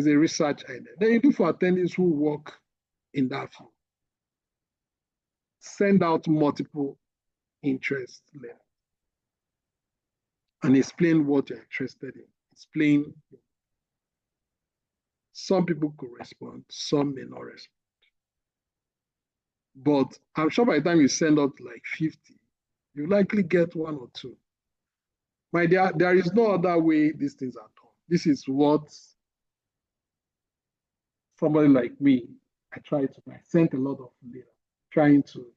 a research idea. Then you do for attendees who work in that field. Send out multiple interest letters and explain what you're interested in. Explain. Some people could respond, some may not respond. But I'm sure by the time you send out like 50, you likely get one or two. My dear, there is no other way these things are done. This is what somebody like me, I sent a lot of letters trying to,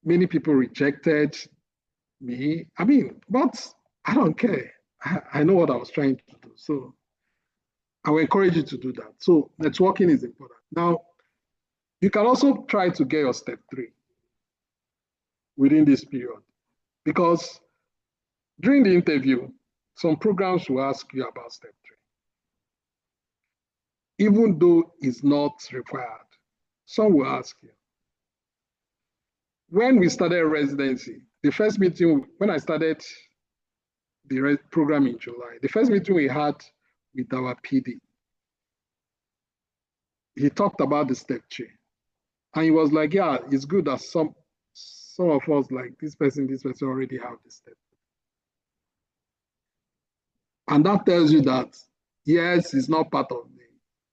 many people rejected me. But I don't care. I know what I was trying to do. So I will encourage you to do that. So networking is important. Now, you can also try to get your step 3 within this period, because during the interview, some programs will ask you about step 3. Even though it's not required, some will ask you. When we started residency, the first meeting, when I started the program in July, the first meeting we had with our PD, he talked about the step 3. And he was like, yeah, it's good that some of us, like this person already have the step. And that tells you that, yes, it's not part of the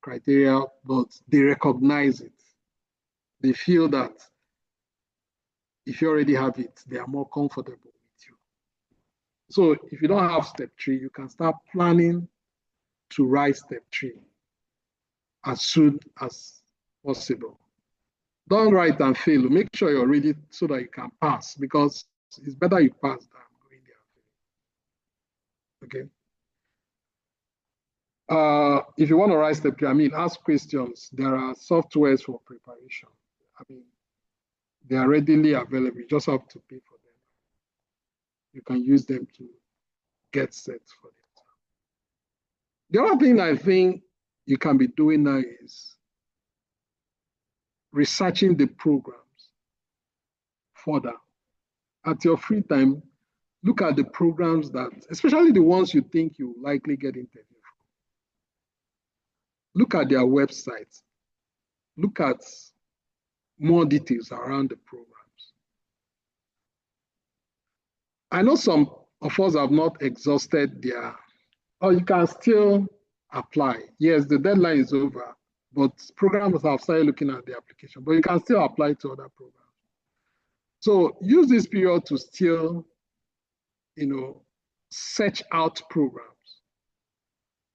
criteria, but they recognize it. They feel that if you already have it, they are more comfortable with you. So if you don't have step 3, you can start planning to write step 3 as soon as possible. Don't write and fail. Make sure you're ready so that you can pass, because it's better you pass than going there. Okay. If you want to write step 3, ask questions. There are softwares for preparation. They are readily available. You just have to pay for them. You can use them to get set for it. The other thing I think you can be doing now is researching the programs further. At your free time, look at the programs that, especially the ones you think you likely get interviewed for. Look at their websites. Look at more details around the programs. I know some of us have not exhausted you can still apply. Yes, the deadline is over, but programs have started looking at the application, but you can still apply to other programs. So use this period to still, search out programs.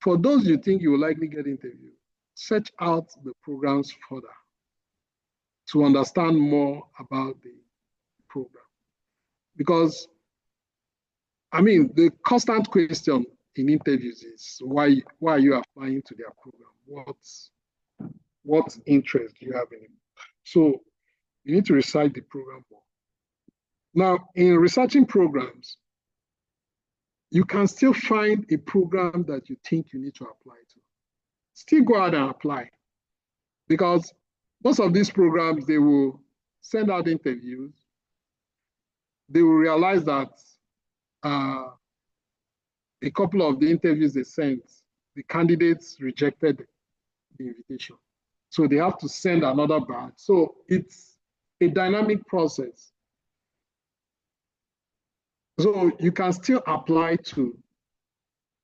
For those you think you will likely get interviewed, search out the programs further to understand more about the program. Because, the constant question in interviews is, why are you applying to their program? What interest do you have in it? So you need to research the program more. Now, in researching programs, you can still find a program that you think you need to apply to. Still go out and apply. Because most of these programs, they will send out interviews. They will realize that a couple of the interviews they sent, the candidates rejected the invitation. So they have to send another batch. So it's a dynamic process. So you can still apply to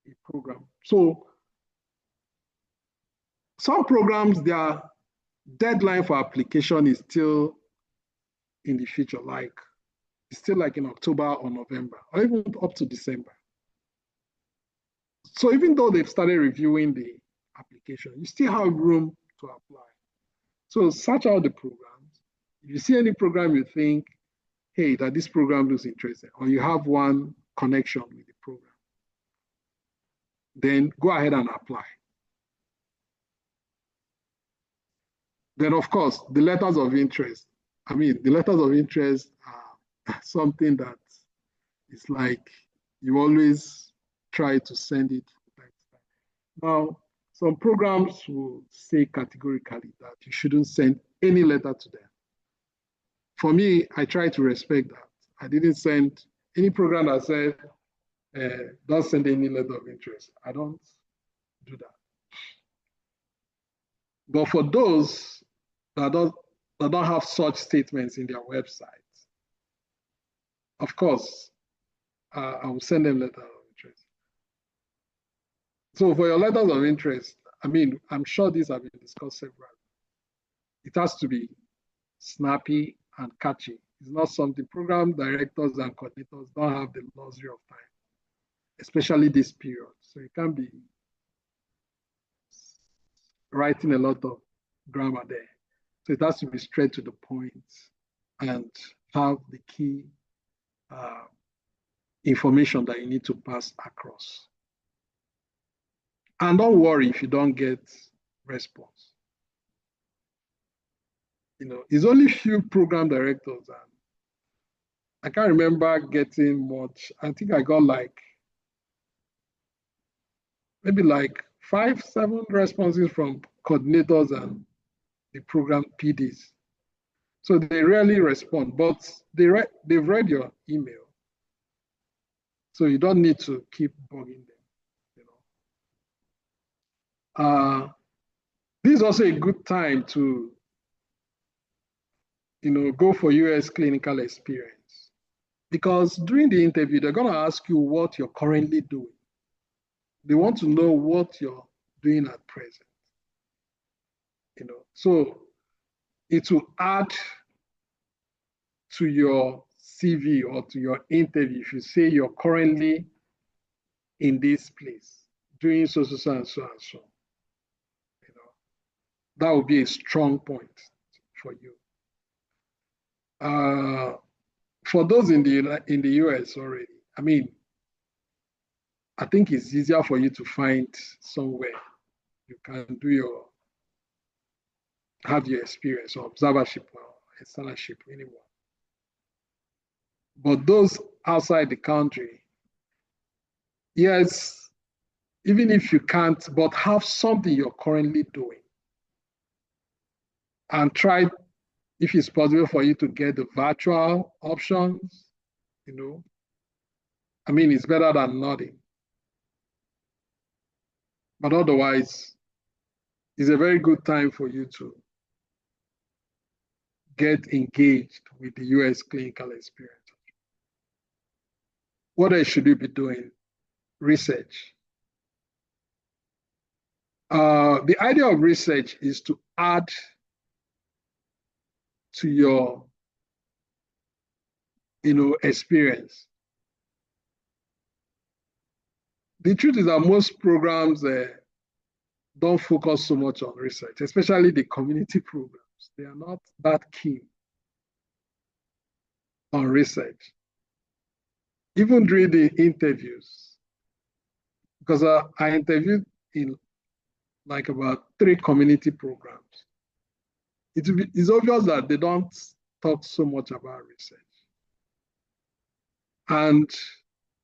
a program. So some programs, they are deadline for application is still in the future, like it's still like in October or November, or even up to December. So even though they've started reviewing the application, you still have room to apply. So search out the programs. If you see any program you think, hey, that this program looks interesting, or you have one connection with the program, then go ahead and apply. Then, of course, the letters of interest. The letters of interest are something that is like you always try to send it. Now, some programs will say categorically that you shouldn't send any letter to them. For me, I try to respect that. I didn't send any program that said, don't send any letter of interest. I don't do that. But for those that don't have such statements in their website, of course, I will send them letters of interest. So for your letters of interest, I'm sure these have been discussed several. It has to be snappy and catchy. It's not something program directors and coordinators don't have the luxury of time, especially this period. So you can't be writing a lot of grammar there. So it has to be straight to the point and have the key information that you need to pass across. And don't worry if you don't get response. It's only few program directors, and I can't remember getting much. I think I got maybe 5, 7 responses from coordinators and the program PDs. So they rarely respond, but they've read your email. So you don't need to keep bugging them. This is also a good time to go for US clinical experience, because during the interview, they're going to ask you what you're currently doing. They want to know what you're doing at present. So it will add to your CV or to your interview if you say you're currently in this place doing so and so. That would be a strong point for you. For those in the US already, I think it's easier for you to find somewhere you can have your experience or observership or externship anymore. But those outside the country, yes, even if you can't, but have something you're currently doing. And try, if it's possible for you to get the virtual options, it's better than nothing. But otherwise, it's a very good time for you to get engaged with the US clinical experience. What else should you be doing? Research. The idea of research is to add to your experience. The truth is that most programs don't focus so much on research, especially the community programs. They are not that keen on research. Even during the interviews, because I interviewed in about 3 community programs. It's obvious that they don't talk so much about research. And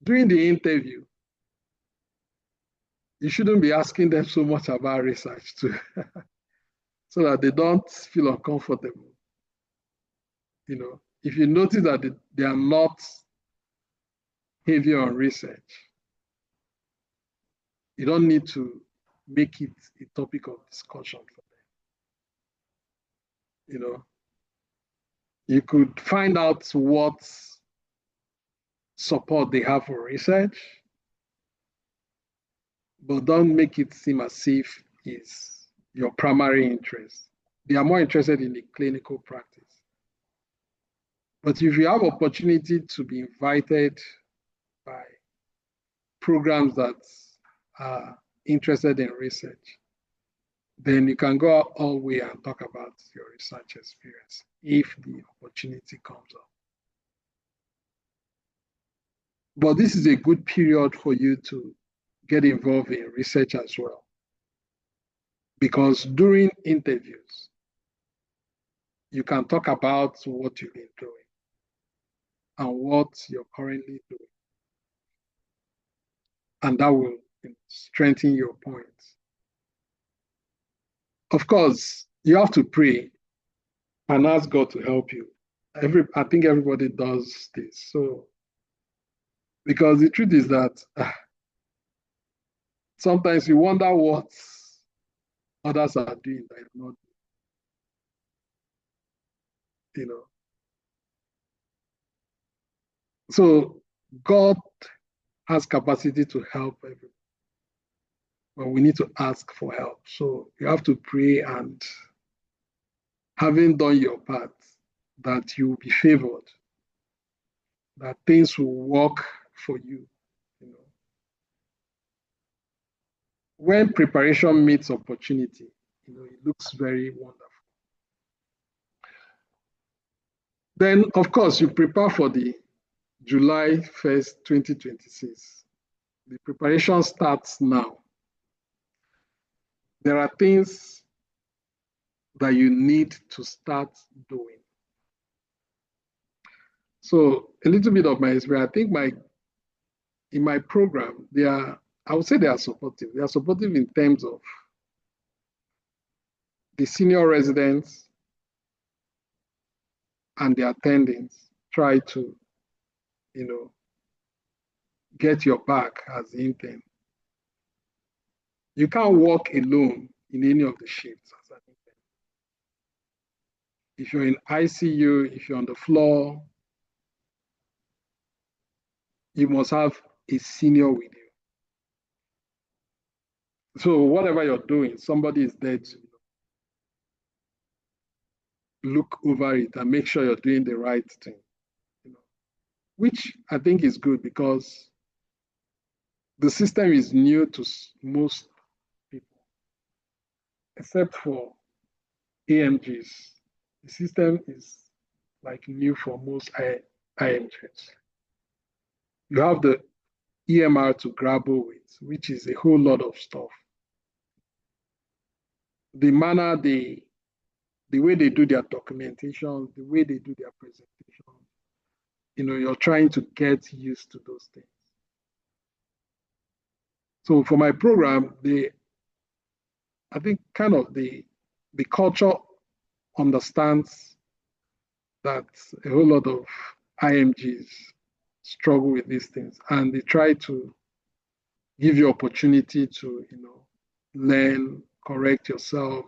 during the interview, you shouldn't be asking them so much about research too, so that they don't feel uncomfortable. If you notice that they are not heavy on research, you don't need to make it a topic of discussion for them. You could find out what support they have for research, but don't make it seem as if it's your primary interest. They are more interested in the clinical practice. But if you have opportunity to be invited by programs that are interested in research, then you can go all the way and talk about your research experience if the opportunity comes up. But this is a good period for you to get involved in research as well. Because during interviews, you can talk about what you've been doing and what you're currently doing. And that will strengthen your points. Of course, you have to pray and ask God to help you. I think everybody does this. So, because the truth is that sometimes you wonder what others are doing that you're not doing, So God has capacity to help everyone, but we need to ask for help. So you have to pray, and having done your part, that you will be favored, that things will work for you. When preparation meets opportunity, it looks very wonderful. Then, of course, you prepare for the July 1st, 2026. The preparation starts now. There are things that you need to start doing. So a little bit of my experience, I think in my program, I would say they are supportive. They are supportive in terms of the senior residents and the attendings try to, get your back as the intern. You can't work alone in any of the shifts as an intern. If you're in ICU, if you're on the floor, you must have a senior with you. So whatever you're doing, somebody is there to look over it and make sure you're doing the right thing, which I think is good because the system is new to most people, except for AMGs. The system is like new for most IMGs. You have the EMR to grapple with, which is a whole lot of stuff. The manner the way they do their documentation, the way they do their presentation, you're trying to get used to those things. So for my program, I think kind of the culture understands that a whole lot of IMGs struggle with these things, and they try to give you opportunity to, learn, correct yourself,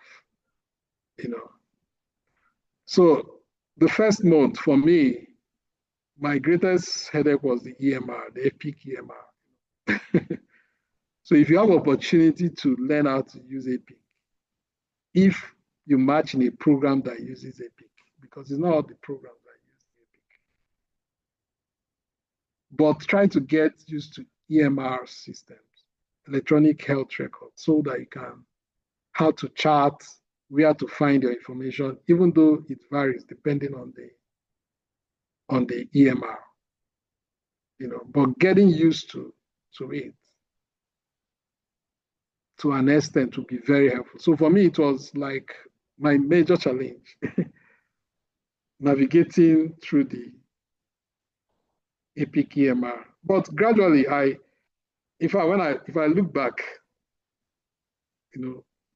So the first month for me, my greatest headache was the EMR, the EPIC EMR. So if you have opportunity to learn how to use EPIC, if you match in a program that uses EPIC, because it's not all the programs that use EPIC, but try to get used to EMR systems, electronic health records, so that you can, how to chart, where to find your information, even though it varies depending on the EMR, but getting used to it to an extent to be very helpful. So for me, it was like my major challenge, navigating through the EPIC EMR. But gradually, if I look back,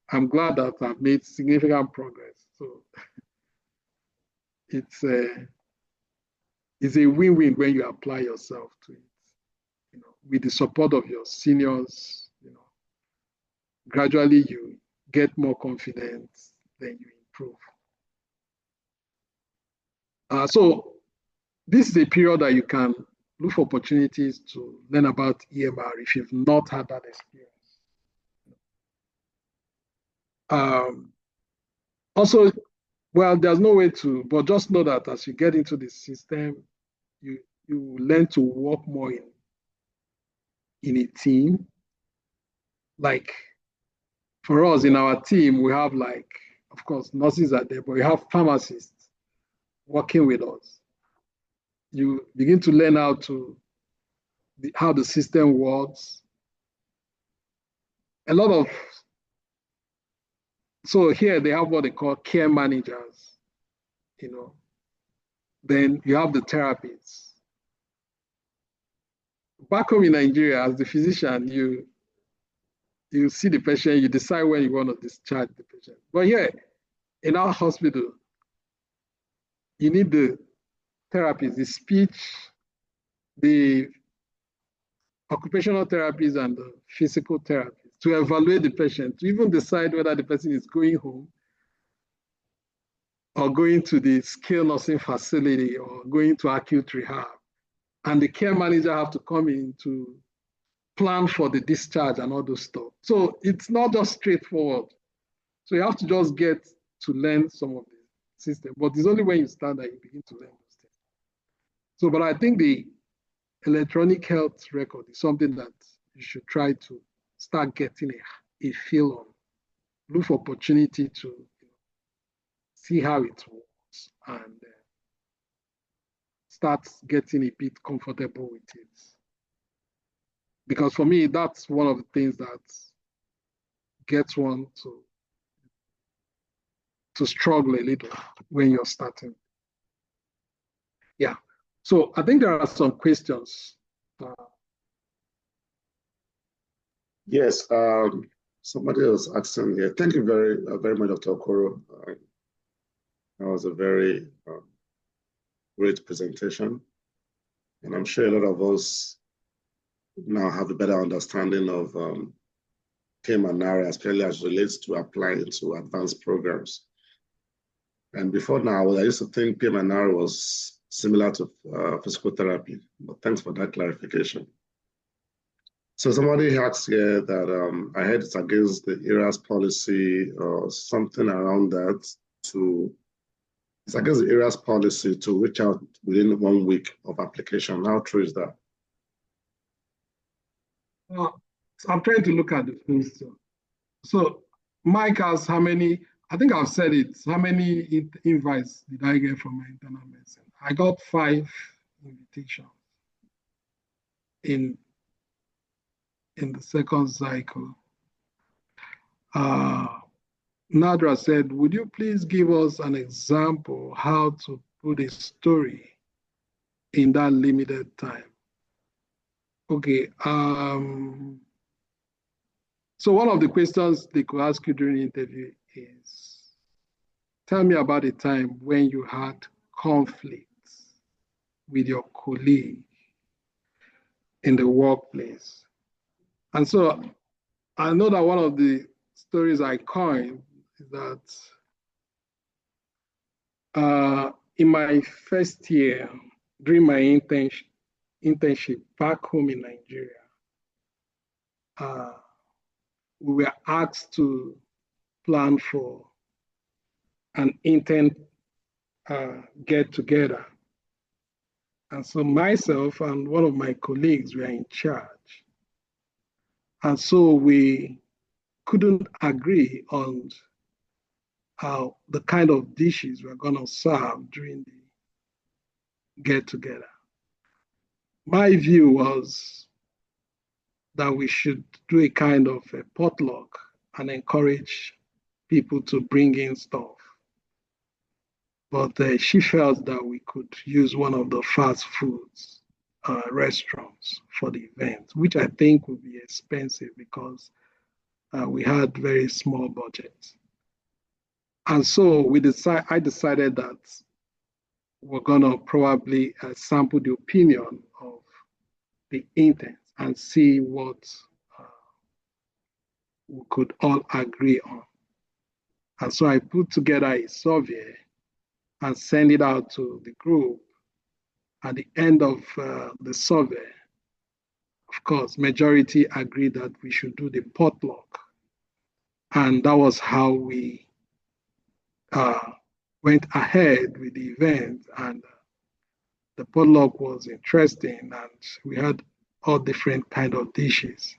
I'm glad that I've made significant progress. So it's a win-win when you apply yourself to it, with the support of your seniors. Gradually you get more confidence, then you improve. So this is a period that you can look for opportunities to learn about EMR if you've not had that experience. Also, well, there's no way to, but just know that as you get into the system, you learn to work more in a team. Like for us in our team, we have like, of course, nurses are there, but we have pharmacists working with us. You begin to learn how the system works. A lot of, so here they have what they call care managers, you know. Then you have the therapists. Back home in Nigeria, as the physician, you see the patient, you decide when you want to discharge the patient. But here, in our hospital, you need the therapies, the speech, the occupational therapies, and the physical therapies to evaluate the patient, to even decide whether the person is going home or going to the skilled nursing facility or going to acute rehab. And the care manager have to come in to plan for the discharge and all those stuff. So it's not just straightforward. So you have to just get to learn some of the system, but it's only when you start that you begin to learn those things. So, but I think the electronic health record is something that you should try to start getting a feel on. Look for opportunity to see how it works and start getting a bit comfortable with it. Because for me, that's one of the things that gets one to struggle a little when you're starting. Yeah. So I think there are some questions. Yes. Somebody else asking here. Thank you very much, Dr. Okoro. That was a very great presentation. And I'm sure a lot of us now have a better understanding of PIM and NARA, especially as it relates to applying to advanced programs. And before now, I used to think PIM and NARA was similar to physical therapy, but thanks for that clarification. So somebody asked here that I heard it's against the ERAS policy or something around that it's against the ERAS policy to reach out within 1 week of application. How true is that? So I'm trying to look at the question. So Mike asks how many, I think I've said it, how many invites did I get from my internal medicine? I got 5 invitations in the second cycle. Nadra said, would you please give us an example how to put a story in that limited time? Okay. So one of the questions they could ask you during the interview is, tell me about a time when you had conflicts with your colleague in the workplace. And so I know that one of the stories I coined is that in my first year, during my internship back home in Nigeria, we were asked to plan for an intern get together. And so myself and one of my colleagues were in charge. And so we couldn't agree on how the kind of dishes we're going to serve during the get together. My view was that we should do a kind of a potluck and encourage people to bring in stuff. But she felt that we could use one of the fast foods restaurants for the event, which I think would be expensive because we had very small budgets. And so I decided that we're gonna probably sample the opinion of the interns and see what we could all agree on. And so I put together a survey and send it out to the group. At the end of the survey, of course, majority agreed that we should do the potluck. And that was how we went ahead with the event, and the potluck was interesting, and we had all different kind of dishes.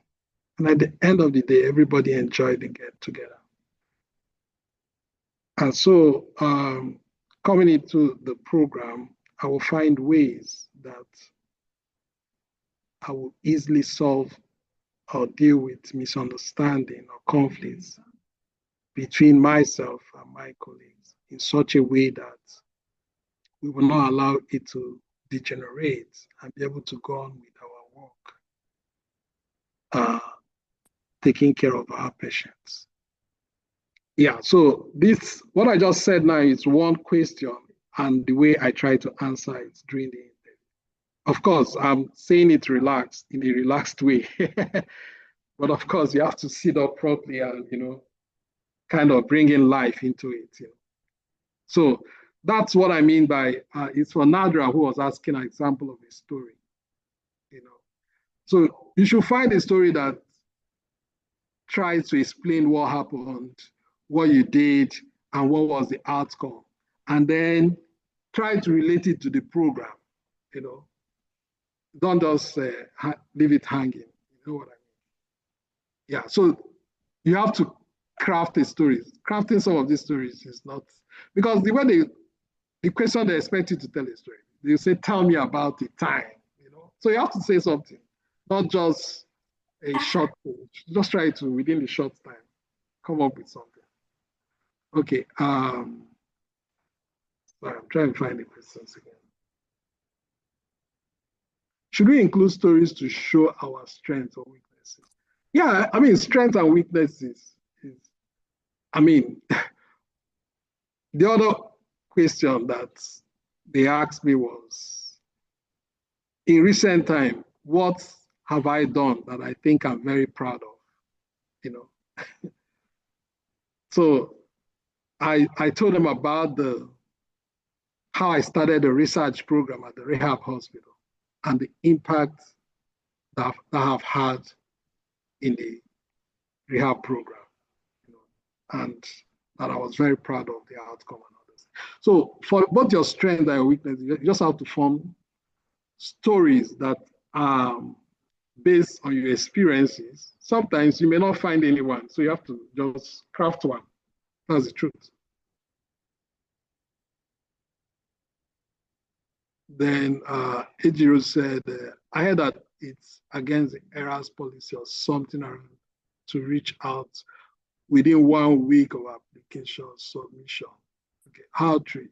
And at the end of the day, everybody enjoyed the get together. And so, coming into the program, I will find ways that I will easily solve or deal with misunderstanding or conflicts between myself and my colleagues in such a way that we will not allow it to degenerate and be able to go on with our work, taking care of our patients. Yeah, so this, what I just said now is one question, and the way I try to answer it during the interview. Of course, I'm saying it relaxed, in a relaxed way. But of course, you have to sit up properly and, kind of bring in life into it. So that's what I mean by, it's for Nadra who was asking an example of a story. So you should find a story that tries to explain what happened, what you did, and what was the outcome. And then try to relate it to the program. Don't just leave it hanging. You know what I mean? Yeah, so you have to craft a story. Crafting some of these stories is not, because the way the question they expect you to tell a story, they say, tell me about the time, So you have to say something, not just a short page. Just try to, within the short time, come up with something. Okay. Sorry, I'm trying to find the questions again. Should we include stories to show our strengths or weaknesses? Yeah, I mean, strengths and weaknesses is, the other question that they asked me was, in recent time, what have I done that I think I'm very proud of? So I told them about how I started a research program at the rehab hospital and the impact that I have had in the rehab program, and that I was very proud of the outcome and others. So for both your strength and your weakness, you just have to form stories that are based on your experiences. Sometimes you may not find anyone, so you have to just craft one. That's the truth. Then Ejiro said, I heard that it's against the ERA's policy or something around to reach out within 1 week of application submission. Okay, how true?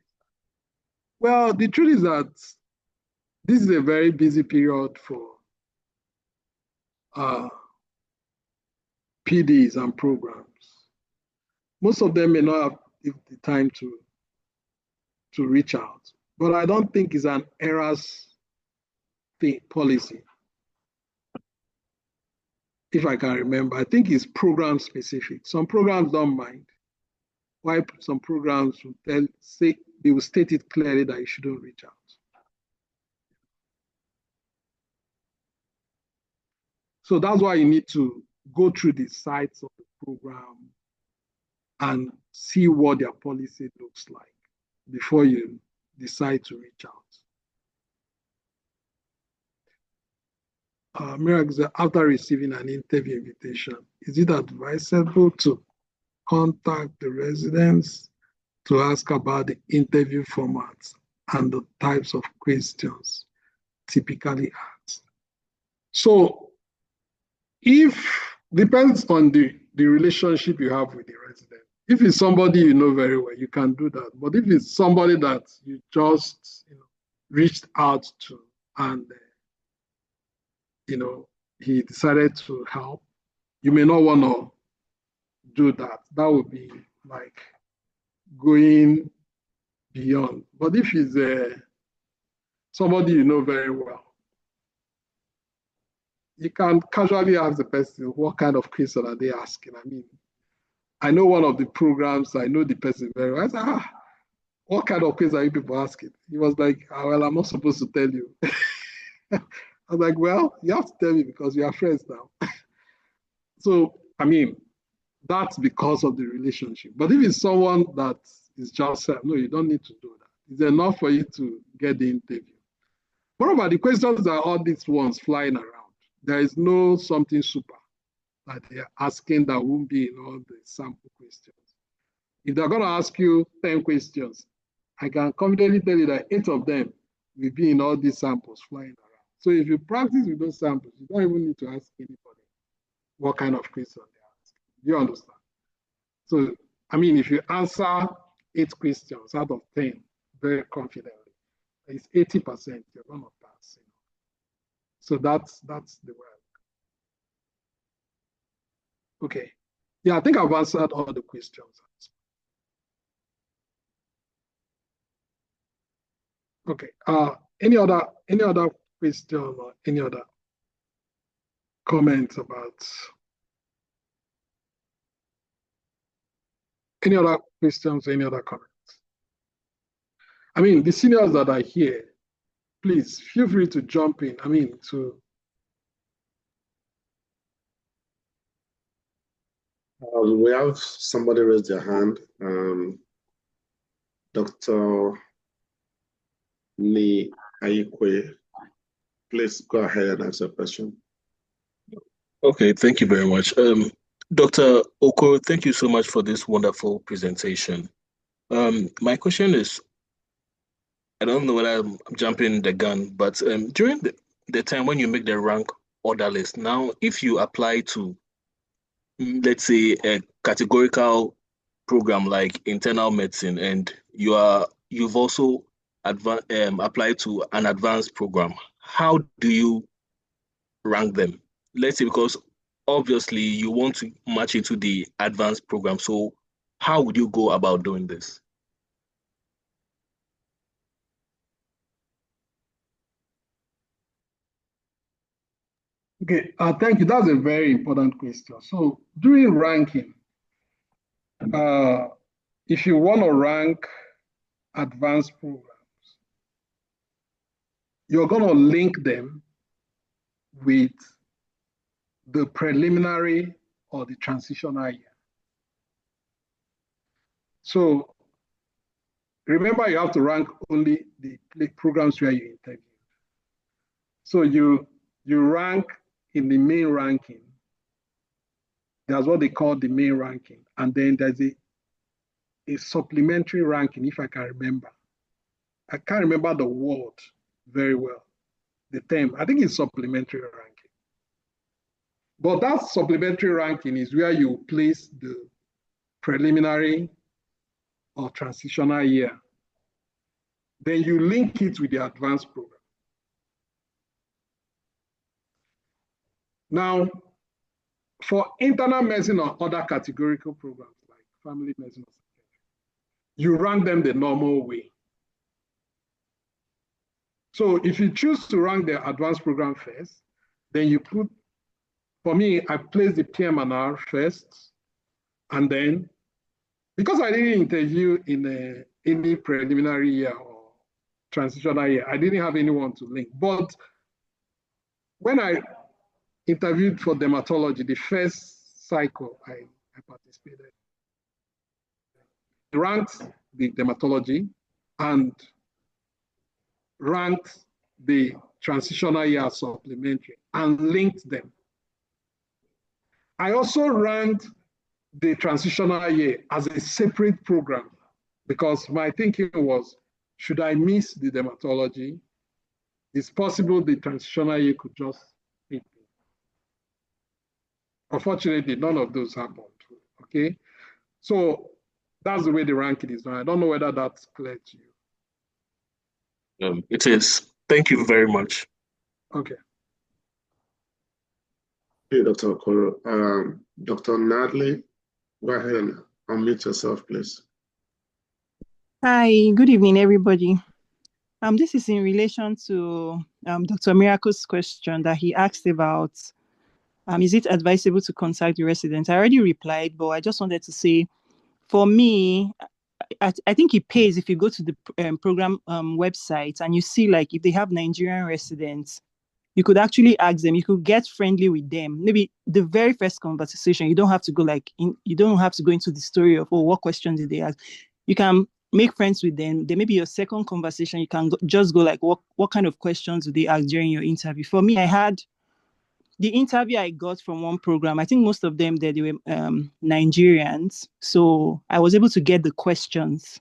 Well, the truth is that this is a very busy period for PDs and programs. Most of them may not have the time to reach out, but I don't think it's an ERA's policy. If I can remember, I think it's program specific. Some programs don't mind, while some programs will they will state it clearly that you shouldn't reach out. So that's why you need to go through the sites of the program and see what their policy looks like before you decide to reach out. Miracle, after receiving an interview invitation, is it advisable to contact the residents to ask about the interview formats and the types of questions typically asked? So depends on the relationship you have with the resident. If it's somebody you know very well, you can do that. But if it's somebody that you just reached out to and he decided to help, you may not want to do that. That would be like going beyond. But if it's somebody you know very well, you can casually ask the person, what kind of question are they asking? I know one of the programs, I know the person very well. I said, what kind of questions are you people asking? He was like, well, I'm not supposed to tell you. I was like, well, you have to tell me because we are friends now. So, that's because of the relationship. But if it's someone that It's just, no, you don't need to do that. It's enough for you to get the interview. Moreover, the questions are all these ones flying around. There is no something super that they're asking that won't be in all the sample questions. If they're going to ask you 10 questions, I can confidently tell you that 8 of them will be in all these samples flying around. So if you practice with those samples, you don't even need to ask anybody what kind of question they're asking. You understand? So, I mean, if you answer 8 questions out of 10 very confidently, it's 80% you're going to pass. So that's the way. Okay. Yeah, I think I've answered all the questions. Okay. Any other question or any other comments about any other questions, any other comments? I mean, the seniors that are here, please feel free to jump in. I mean, we have somebody raise their hand. Dr. Ni Ayikwe, please go ahead and ask your question. Okay, thank you very much. Dr. Okoro, thank you so much for this wonderful presentation. My question is, I don't know whether I'm jumping the gun, but during the time when you make the rank order list, now if you apply to, let's say, a categorical program like internal medicine, and you've also applied to an advanced program, how do you rank them? Let's say, because obviously you want to match into the advanced program. So how would you go about doing this? okay, thank you. That's a very important question. So during ranking, if you want to rank advanced programs, you're going to link them with the preliminary or the transitional year. So remember, you have to rank only the programs where you interview. So you rank in the main ranking. That's what they call the main ranking. And then there's a supplementary ranking, if I can remember. I can't remember the word very well, the term. I think it's supplementary ranking. But that supplementary ranking is where you place the preliminary or transitional year. Then you link it with the advanced program. Now, for internal medicine or other categorical programs like family medicine, you rank them the normal way. So if you choose to rank the advanced program first, then you put, for me, I place the PM&R first, and then, because I didn't interview in any preliminary year or transitional year, I didn't have anyone to link. But when I interviewed for dermatology, the first cycle I participated, I ranked the dermatology and ranked the transitional year supplementary and linked them. I also ranked the transitional year as a separate program because my thinking was, should I miss the dermatology? It's possible the transitional year could just fit me. Unfortunately, none of those happened, okay? So that's the way the ranking is done. I don't know whether that's clear to you. It is. Thank you very much. Okay. Hey, Dr. Okoro. Dr. Nadley, go ahead and unmute yourself, please. Hi, good evening, everybody. This is in relation to Dr. Miracle's question that he asked about, is it advisable to contact the residents? I already replied, but I just wanted to say, for me, I think it pays if you go to the program website and you see, like, if they have Nigerian residents, you could actually ask them, you could get friendly with them. Maybe the very first conversation, you don't have to go you don't have to go into the story of, oh, what questions did they ask? you can make friends with them. Then maybe your second conversation, you can just go like, what kind of questions do they ask during your interview? For me, I had the interview I got from one program. I think most of them they were Nigerians. So I was able to get the questions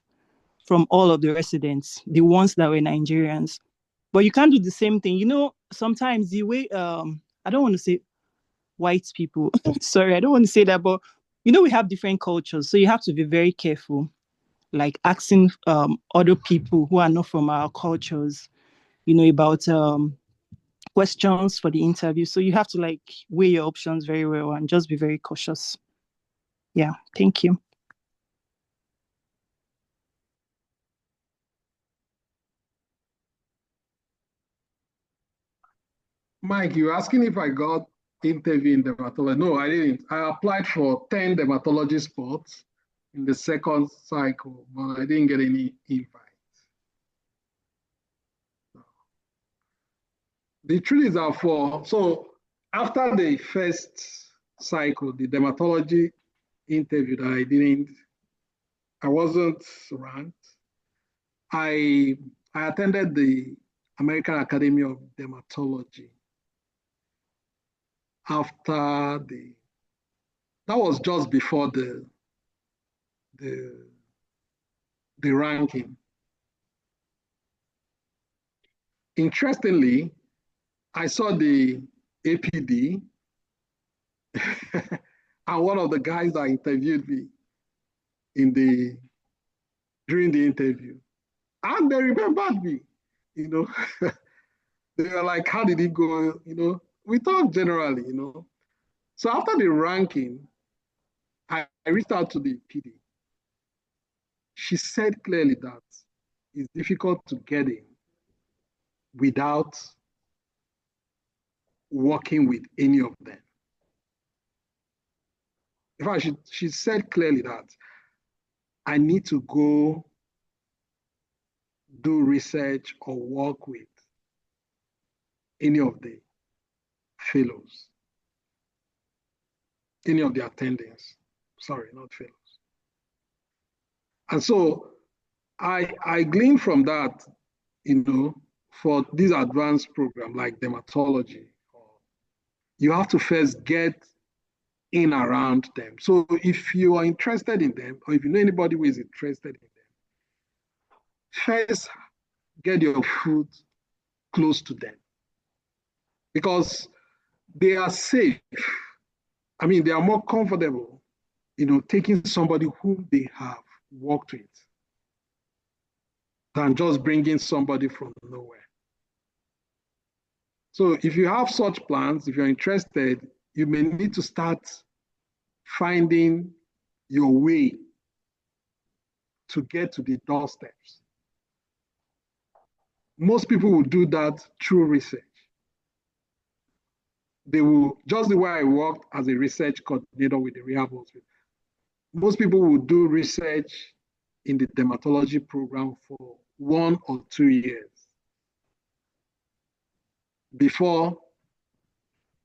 from all of the residents, the ones that were Nigerians. But you can't do the same thing. You know, sometimes the way, I don't want to say white people, sorry, I don't want to say that, but you know, we have different cultures. So you have to be very careful, like asking other people who are not from our cultures, you know, about questions for the interview. So you have to like weigh your options very well and just be very cautious. Yeah, thank you. Mike, you're asking if I got interview in dermatology. No, I didn't. I applied for 10 dermatology spots in the second cycle, but I didn't get any invite. The truth is that so after the first cycle, the dermatology interview that I wasn't ranked. I attended the American Academy of Dermatology that was just before the ranking. Interestingly, I saw the APD and one of the guys that interviewed me during the interview, and they remembered me, you know. They were like, how did it go? You know, we talk generally, you know. So after the ranking, I reached out to the PD. She said clearly that it's difficult to get in without working with any of them. In fact, she said clearly that I need to go do research or work with any of the fellows, any of the attendings. Sorry, not fellows. And so I gleaned from that, you know, for this advanced program like dermatology, you have to first get in around them. So if you are interested in them, or if you know anybody who is interested in them, first get your foot close to them because they are safe. I mean, they are more comfortable, you know, taking somebody whom they have worked with than just bringing somebody from nowhere. So if you have such plans, if you're interested, you may need to start finding your way to get to the doorsteps. Most people will do that through research. They will, just the way I worked as a research coordinator with the rehab hospital, most people will do research in the dermatology program for 1 or 2 years before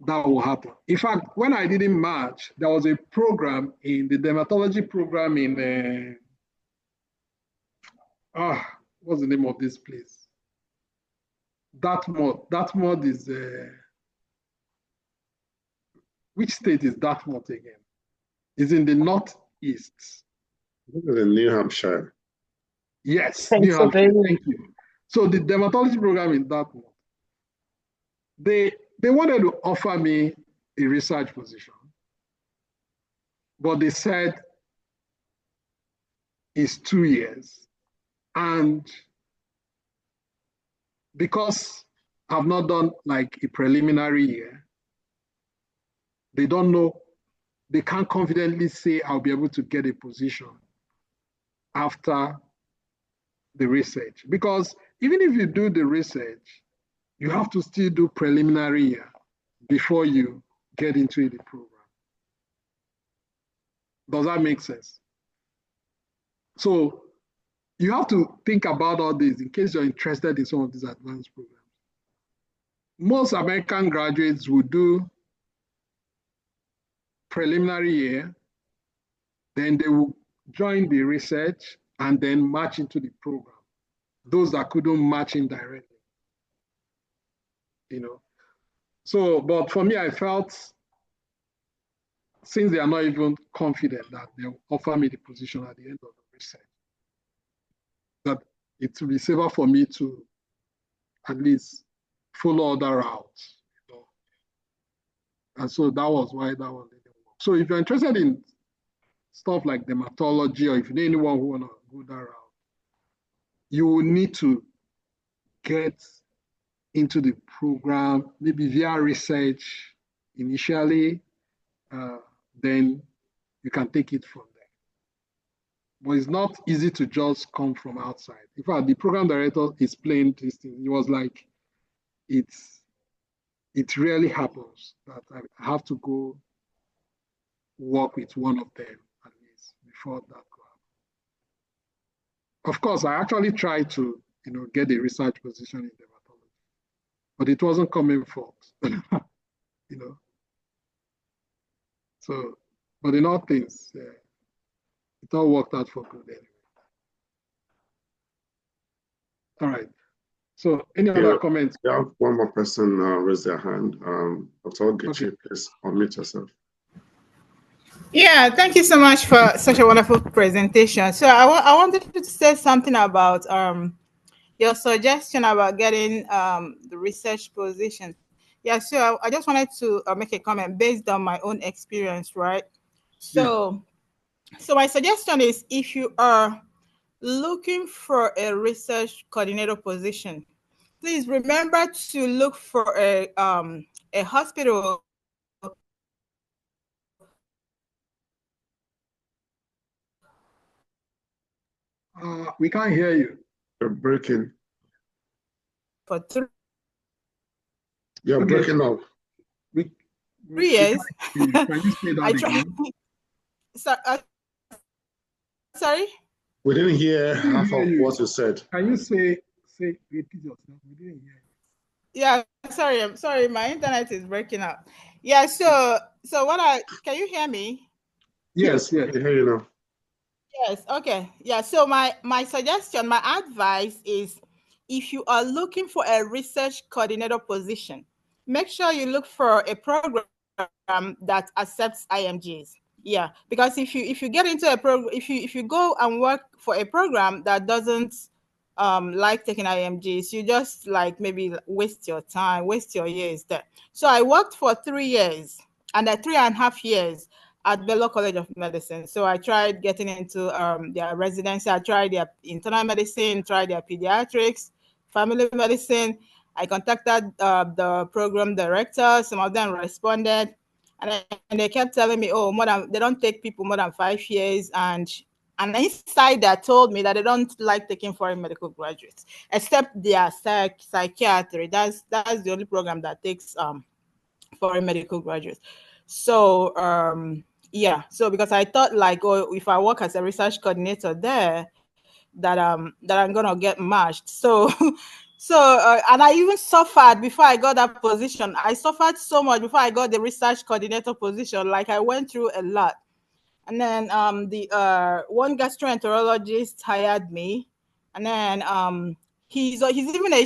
that will happen. In fact, when I didn't match, there was a program in the dermatology program in, what's the name of this place? Dartmouth is, which state is Dartmouth again? It's in the northeast. This is in New Hampshire. Yes, New Hampshire, thank you. So the dermatology program in Dartmouth, they wanted to offer me a research position, but they said it's 2 years. And because I've not done like a preliminary year, they don't know, they can't confidently say I'll be able to get a position after the research. Because even if you do the research, you have to still do preliminary year before you get into the program. Does that make sense? So you have to think about all this in case you're interested in some of these advanced programs. Most American graduates will do preliminary year, then they will join the research, and then match into the program. Those that couldn't match in directly, So, but for me, I felt since they are not even confident that they'll offer me the position at the end of the research, that it will be safer for me to at least follow other routes. And so that was why that one didn't work. So if you're interested in stuff like dermatology, or if you know anyone who want to go that route, you will need to get into the program, maybe via research initially, then you can take it from there. But it's not easy to just come from outside. In fact, the program director explained this thing. He was like, it rarely happens that I have to go work with one of them at least before that go happen. Of course, I actually tried to, get a research position in dermatology, but it wasn't coming forth, So, but in all things, it all worked out for good anyway. All right. So, any other comments? We have one more person raise their hand. Dr. Ogechi, okay. Please unmute yourself. Yeah, thank you so much for such a wonderful presentation. So I wanted to say something about your suggestion about getting the research position. Yeah, so I just wanted to make a comment based on my own experience, right? So, So my suggestion is, if you are looking for a research coordinator position, please remember to look for a hospital. We can't hear you. You're breaking. For 3 You're breaking up. 3 years. Can you say that again? Sorry? We didn't hear half of what you said. Can you repeat yourself? We didn't hear you. Yeah, sorry. I'm sorry. My internet is breaking up. Yeah, so can you hear me? Yes, I can hear you now. Yes, okay. Yeah, so my suggestion, my advice is, if you are looking for a research coordinator position, make sure you look for a program that accepts IMGs. Yeah, because if you get into a program, if you go and work for a program that doesn't like taking IMGs, you just like maybe waste your time, waste your years there. So I worked for 3 years, and at 3.5 years at Baylor College of Medicine. So I tried getting into their residency. I tried their internal medicine, tried their pediatrics, family medicine. I contacted the program director. Some of them responded, and they kept telling me, oh, they don't take people more than 5 years. And an insider told me that they don't like taking foreign medical graduates, except their psychiatry. That's the only program that takes foreign medical graduates. So yeah, so because I thought like, oh, if I work as a research coordinator there, that I'm gonna get matched. So and I even suffered before I got that position. I suffered so much before I got the research coordinator position. Like, I went through a lot. And then the one gastroenterologist hired me, and then he's even a